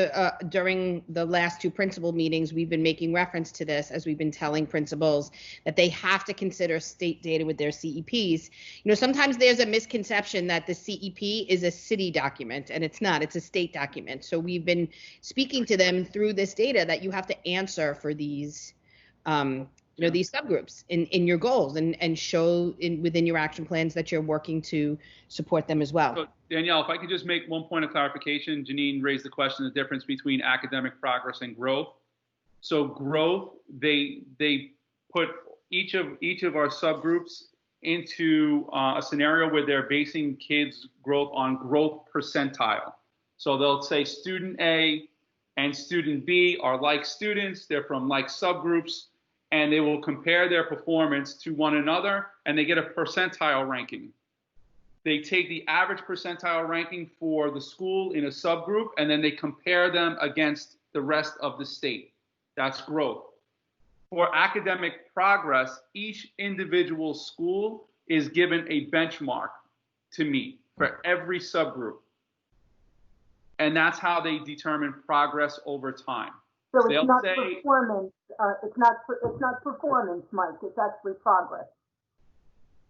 during the last 2 principal meetings, we've been making reference to this as we've been telling principals that they have to consider state data with their CEPs. You know, sometimes there's a misconception that the CEP is a city document, and it's not, it's a state document. So we've been speaking to them through this data that you have to answer for these you know, these subgroups in your goals, and show within your action plans that you're working to support them as well. So Danielle, if I could just make one point of clarification, Janine raised the question, the difference between academic progress and growth. So growth, they put each of our subgroups into a scenario where they're basing kids' growth on growth percentile. So they'll say student A and student B are like students, they're from like subgroups, and they will compare their performance to one another, and they get a percentile ranking. They take the average percentile ranking for the school in a subgroup, and then they compare them against the rest of the state. That's growth. For academic progress, each individual school is given a benchmark to meet for every subgroup. And that's how they determine progress over time. So They'll it's not say, performance, it's not performance, Mike, it's actually progress.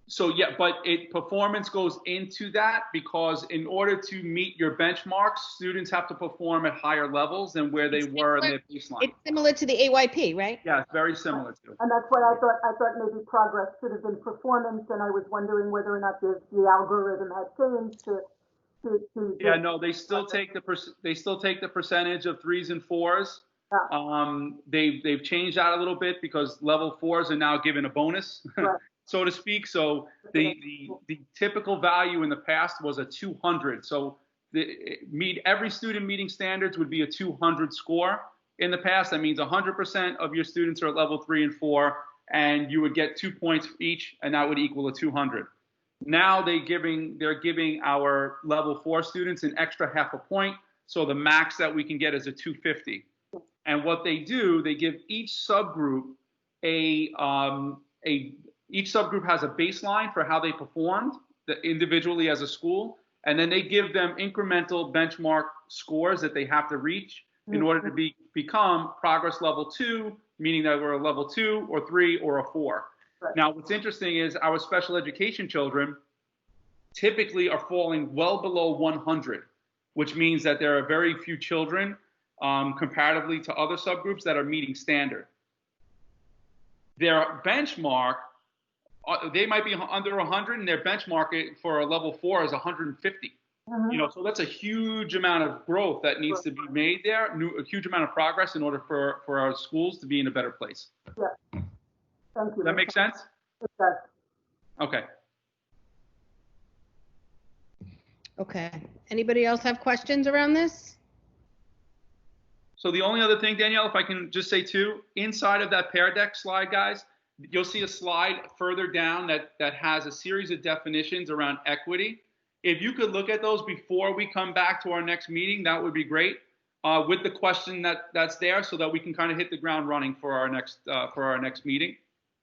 so yeah, but performance goes into that, because in order to meet your benchmarks, students have to perform at higher levels than where they were in their baseline. It's similar to the AYP, right? Yeah, it's very similar to. And that's why I thought maybe progress should have been performance, and I was wondering whether or not the algorithm had changed to Yeah, no, they still take the percentage of 3s and 4s. They've changed that a little bit because level 4s are now given a bonus, Right. so to speak. So the typical value in the past was a 200. So every student meeting standards would be a 200 score. In the past, that means 100% of your students are at level 3 and 4, and you would get 2 points for each, and that would equal a 200. Now they're giving our level 4 students an extra half a point, so the max that we can get is a 250. And what they do, they give each subgroup each subgroup has a baseline for how they performed individually as a school, and then they give them incremental benchmark scores that they have to reach in order to become progress level 2, meaning that we're a level 2 or 3 or a 4. Right. Now, what's interesting is our special education children typically are falling well below 100, which means that there are very few children comparatively to other subgroups that are meeting standard. Their benchmark, they might be under 100, and their benchmark for a level 4 is 150. You know, so that's a huge amount of growth that needs to be made there, a huge amount of progress in order for our schools to be in a better place. Yeah. Thank you. Does that make sense? It does. Okay. Okay. Anybody else have questions around this? So the only other thing, Danielle, if I can just say too, inside of that Pear Deck slide, guys, you'll see a slide further down that has a series of definitions around equity. If you could look at those before we come back to our next meeting, that would be great. With the question that's there, so that we can kind of hit the ground running for our next meeting.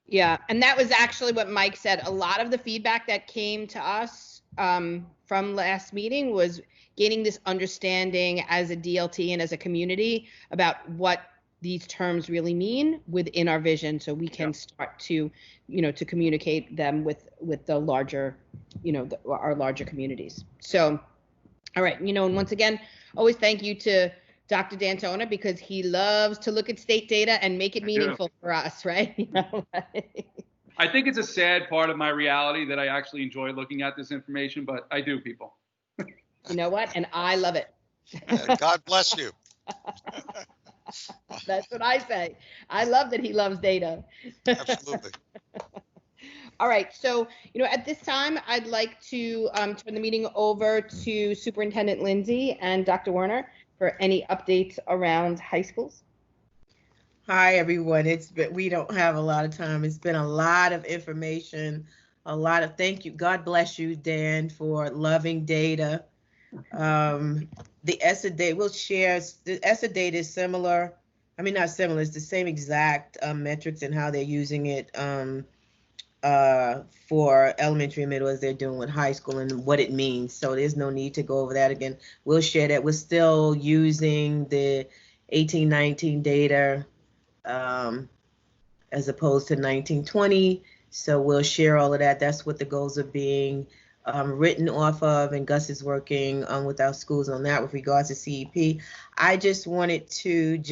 Yeah, and that was actually what Mike said. A lot of the feedback that came to us from last meeting was gaining this understanding as a DLT and as a community about what these terms really mean within our vision, so we can start to, to communicate them with the larger, our larger communities. So, all right, and once again, always thank you to Dr. D'Antona, because he loves to look at state data and make it meaningful for us, right? I think it's a sad part of my reality that I actually enjoy looking at this information, but I do, people. You know what? And I love it. God bless you. That's what I say. I love that he loves data. Absolutely. All right, so, at this time, I'd like to turn the meeting over to Superintendent Lindsay and Dr. Werner for any updates around high schools. Hi, everyone. We don't have a lot of time. It's been a lot of information, thank you. God bless you, Dan, for loving data. The ESSA data, we'll share, the ESSA data is similar. I mean, not similar, it's the same exact metrics and how they're using it for elementary and middle as they're doing with high school and what it means. So there's no need to go over that again. We'll share that. We're still using the 18-19 data as opposed to 19-20. So we'll share all of that. That's what the goals are being written off of, and Gus is working with our schools on that with regards to CEP. I just wanted to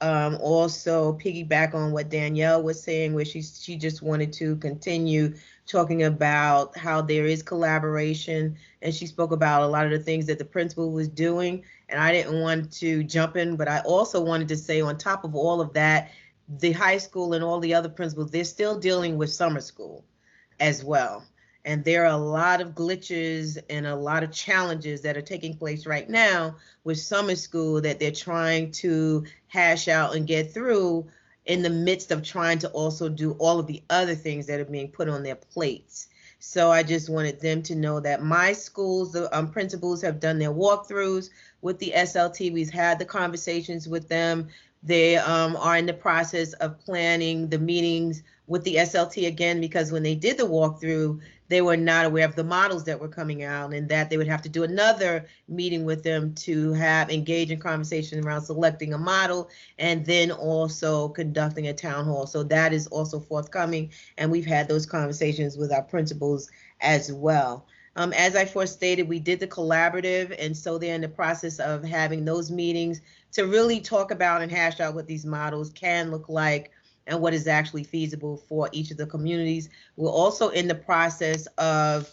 also piggyback on what Danielle was saying, where she just wanted to continue talking about how there is collaboration, and she spoke about a lot of the things that the principal was doing, and I didn't want to jump in, but I also wanted to say on top of all of that, the high school and all the other principals, they're still dealing with summer school as well. And there are a lot of glitches and a lot of challenges that are taking place right now with summer school that they're trying to hash out and get through in the midst of trying to also do all of the other things that are being put on their plates. So I just wanted them to know that my schools, the principals have done their walkthroughs with the SLT. We've had the conversations with them. They are in the process of planning the meetings with the SLT again, because when they did the walkthrough, they were not aware of the models that were coming out, and that they would have to do another meeting with them to engage in conversation around selecting a model and then also conducting a town hall. So that is also forthcoming, and we've had those conversations with our principals as well. As I first stated, we did the collaborative, and so they're in the process of having those meetings to really talk about and hash out what these models can look like and what is actually feasible for each of the communities. We're also in the process of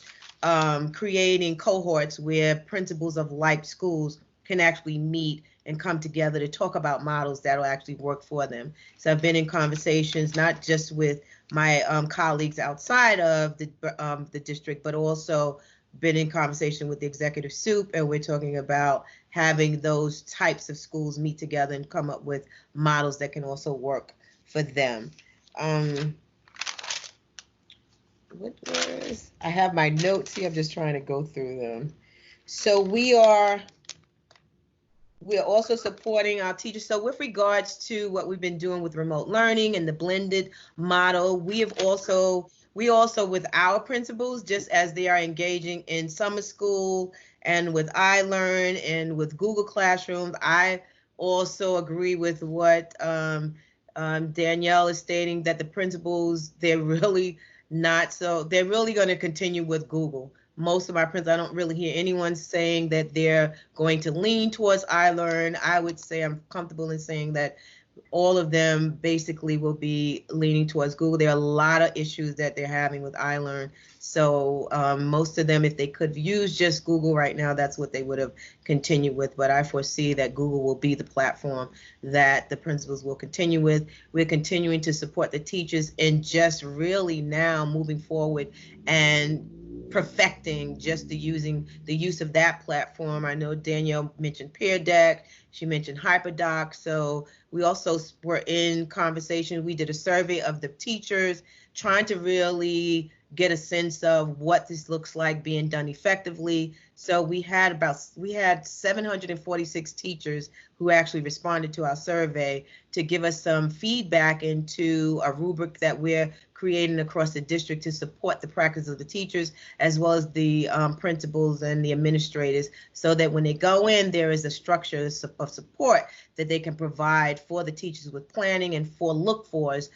creating cohorts where principals of like schools can actually meet and come together to talk about models that will actually work for them. So I've been in conversations, not just with my colleagues outside of the district, but also been in conversation with the executive soup, and we're talking about having those types of schools meet together and come up with models that can also work for them. I have my notes here, I'm just trying to go through them. So we are also supporting our teachers. So with regards to what we've been doing with remote learning and the blended model, we also with our principals, just as they are engaging in summer school and with iLearn and with Google Classroom, I also agree with what Danielle is stating, that the principals, they're really going to continue with Google. Most of my principals, I don't really hear anyone saying that they're going to lean towards iLearn. I would say I'm comfortable in saying that all of them basically will be leaning towards Google. There are a lot of issues that they're having with iLearn. So most of them, if they could use just Google right now, that's what they would have continued with. But I foresee that Google will be the platform that the principals will continue with. We're continuing to support the teachers in just really now moving forward and perfecting just the use of that platform. I know Danielle mentioned Peer Deck. She mentioned HyperDoc. So we also were in conversation. We did a survey of the teachers, trying to really get a sense of what this looks like being done effectively. So we had 746 teachers who actually responded to our survey to give us some feedback into a rubric that we're creating across the district to support the practice of the teachers, as well as the principals and the administrators, so that when they go in, there is a structure of support that they can provide for the teachers with planning and for look-fors,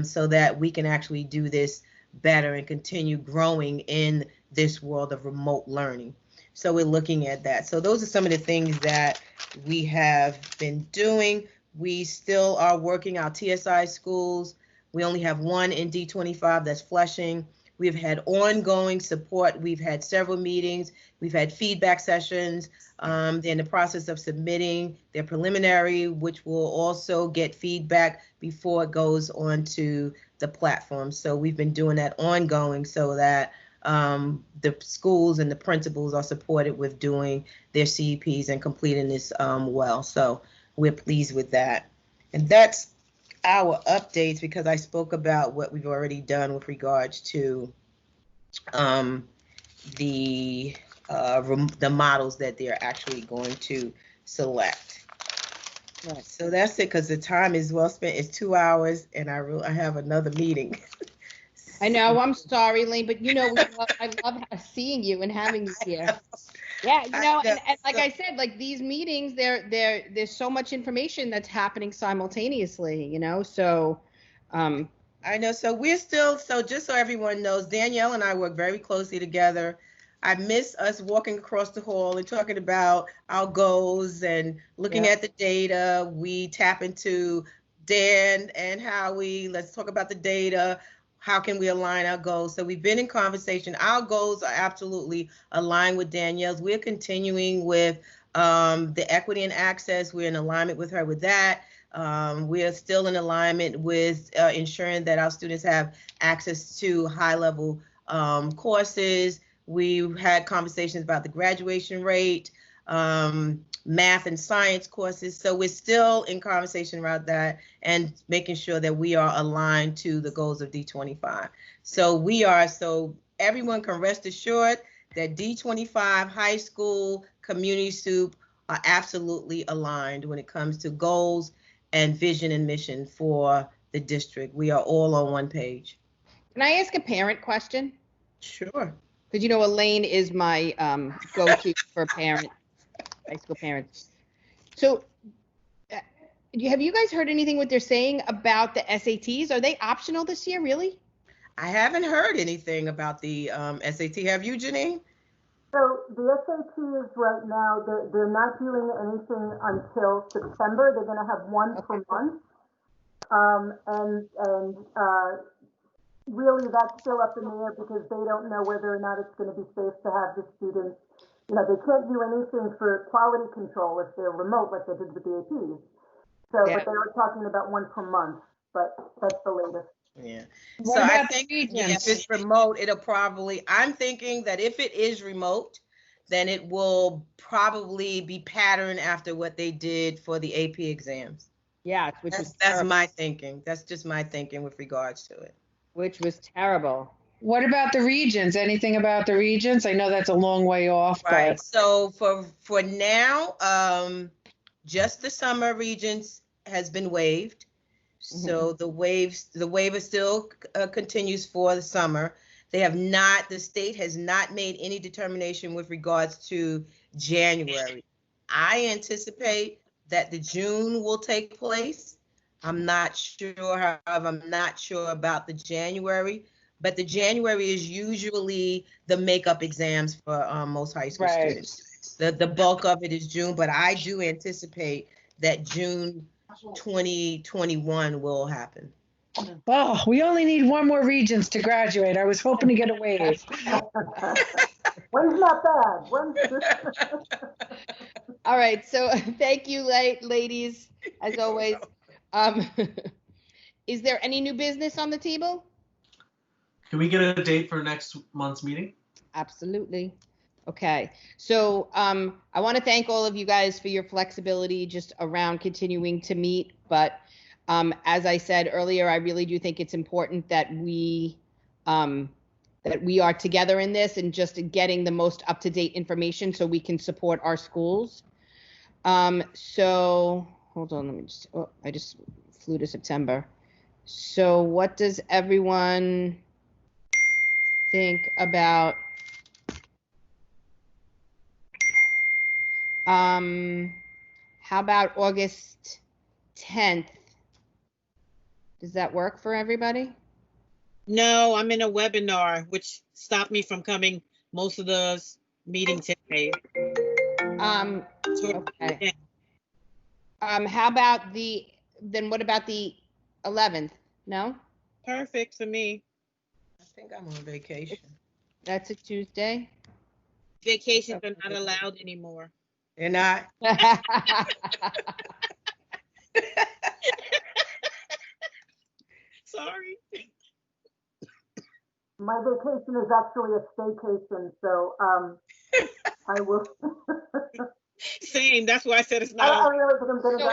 so that we can actually do this better and continue growing in this world of remote learning. So we're looking at that. So those are some of the things that we have been doing. We still are working our TSI schools. We only have one in D25, that's Flushing. We've had ongoing support. We've had several meetings. We've had feedback sessions. They're in the process of submitting their preliminary, which will also get feedback before it goes onto the platform. So we've been doing that ongoing so that the schools and the principals are supported with doing their CEPs and completing this well. So we're pleased with that. And that's our updates, because I spoke about what we've already done with regards to the models that they're actually going to select. Right. So that's it, because the time is well spent. It's 2 hours, and I have another meeting. I know. I'm sorry, Lane, but I love seeing you and having you here. Yeah, and like I said, like these meetings, there's so much information that's happening simultaneously, so. I know. So we're still, so just so everyone knows, Danielle and I work very closely together. I miss us walking across the hall and talking about our goals and looking at the data. We tap into Dan and Howie. Let's talk about the data. How can we align our goals? So we've been in conversation. Our goals are absolutely aligned with Danielle's. We're continuing with the equity and access. We're in alignment with her with that. We are still in alignment with ensuring that our students have access to high-level courses. We've had conversations about the graduation rate, math and science courses. So we're still in conversation about that and making sure that we are aligned to the goals of D25. So everyone can rest assured that D25 high school community soup are absolutely aligned when it comes to goals and vision and mission for the district. We are all on one page. Can I ask a parent question? Sure. Because Elaine is my go-to for high school parents. So have you guys heard anything what they're saying about the SATs? Are they optional this year, really? I haven't heard anything about the SAT. Have you, Janine? So the SATs right now, they're not doing anything until September. They're going to have one per month. Really that's still up in the air because they don't know whether or not it's going to be safe to have the students. They can't do anything for quality control if they're remote like they did with the APs. So, but they were talking about one per month, but that's the latest. Yeah. So I think if it's remote, I'm thinking that if it is remote, then it will probably be patterned after what they did for the AP exams. Yeah, that's my thinking. That's just my thinking with regards to it. Which was terrible. What about the regions? Anything about the regions? I know that's a long way off. Right. But... So for now, just the summer regions has been waived. So the waiver still continues for the summer. The state has not made any determination with regards to January. I anticipate that the June will take place. I'm not sure, however, I'm not sure about the January, but the January is usually the makeup exams for most high school students. The bulk of it is June, but I do anticipate that June 2021 will happen. Oh, we only need one more Regents to graduate. I was hoping to get a wave. One's not bad. All right, so thank you, ladies, as always. Is there any new business on the table? Can we get a date for next month's meeting? Absolutely. Okay, so I want to thank all of you guys for your flexibility just around continuing to meet. But as I said earlier, I really do think it's important that we are together in this and just getting the most up-to-date information so we can support our schools. So hold on, I just flew to September. So what does everyone think about how about August 10th? Does that work for everybody? No, I'm in a webinar, which stopped me from coming most of the meetings today. Okay. How about what about the 11th? No? Perfect for me. think I'm on vacation. That's a Tuesday. Vacations are not allowed anymore. They're not. Sorry. My vacation is actually a staycation, so I will. Same. That's why I said it's I not. really think I'm gonna So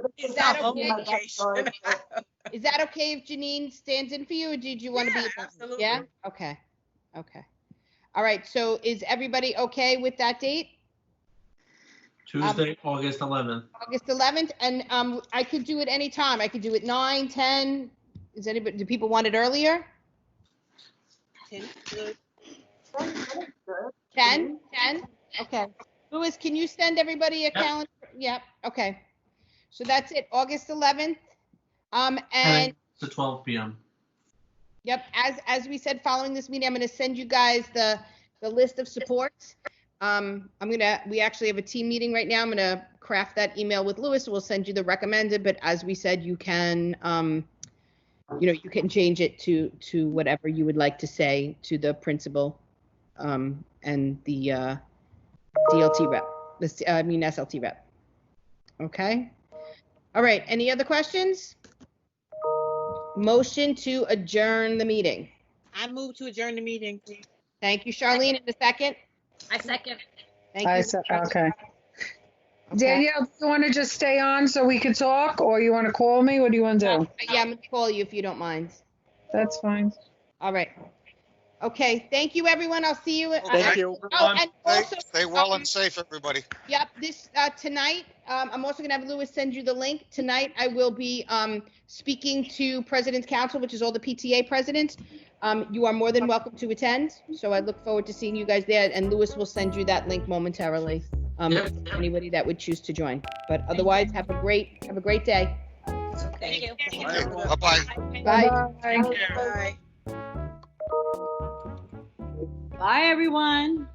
go. is that home okay? vacation. Is that okay if Janine stands in for you, or did you want to Yeah, be? absolutely. Yeah. Okay. Okay. All right. So is everybody okay with that date? Tuesday, August 11th. August 11th, and I could do it anytime. I could do it 9, 10. Is anybody? Do people want it earlier? 10 good. 10. Okay. Louis, can you send everybody a Yep. calendar? Yep. Okay. So that's it. August 11th. And 10 to 12 p.m. yep, as we said, following this meeting, I'm going to send you guys the list of supports. We actually have a team meeting right now. I'm going to craft that email with Louis. We'll send you the recommended, but as we said, you can, you can change it to whatever you would like to say to the principal, and the DLT rep, SLT rep. Okay. All right. Any other questions? Motion to adjourn the meeting. I move to adjourn the meeting. Thank you, Charlene. In a second. I second. Thank you. Okay. Okay. Danielle, do you want to just stay on so we can talk, or you want to call me? What do you want to do? Yeah, I'm going to call you if you don't mind. That's fine. All right. Okay. Thank you, everyone. I'll see you. Thank you. Oh, and also, Stay well and safe, everybody. yep. This tonight, I'm also gonna have Louis send you the link. Tonight, I will be speaking to President's Council, which is all the PTA presidents. You are more than welcome to attend. So I look forward to seeing you guys there. And Louis will send you that link momentarily. Anybody that would choose to join. But otherwise, have a great day. Thank you. Bye-bye. Bye. Bye. Bye, everyone.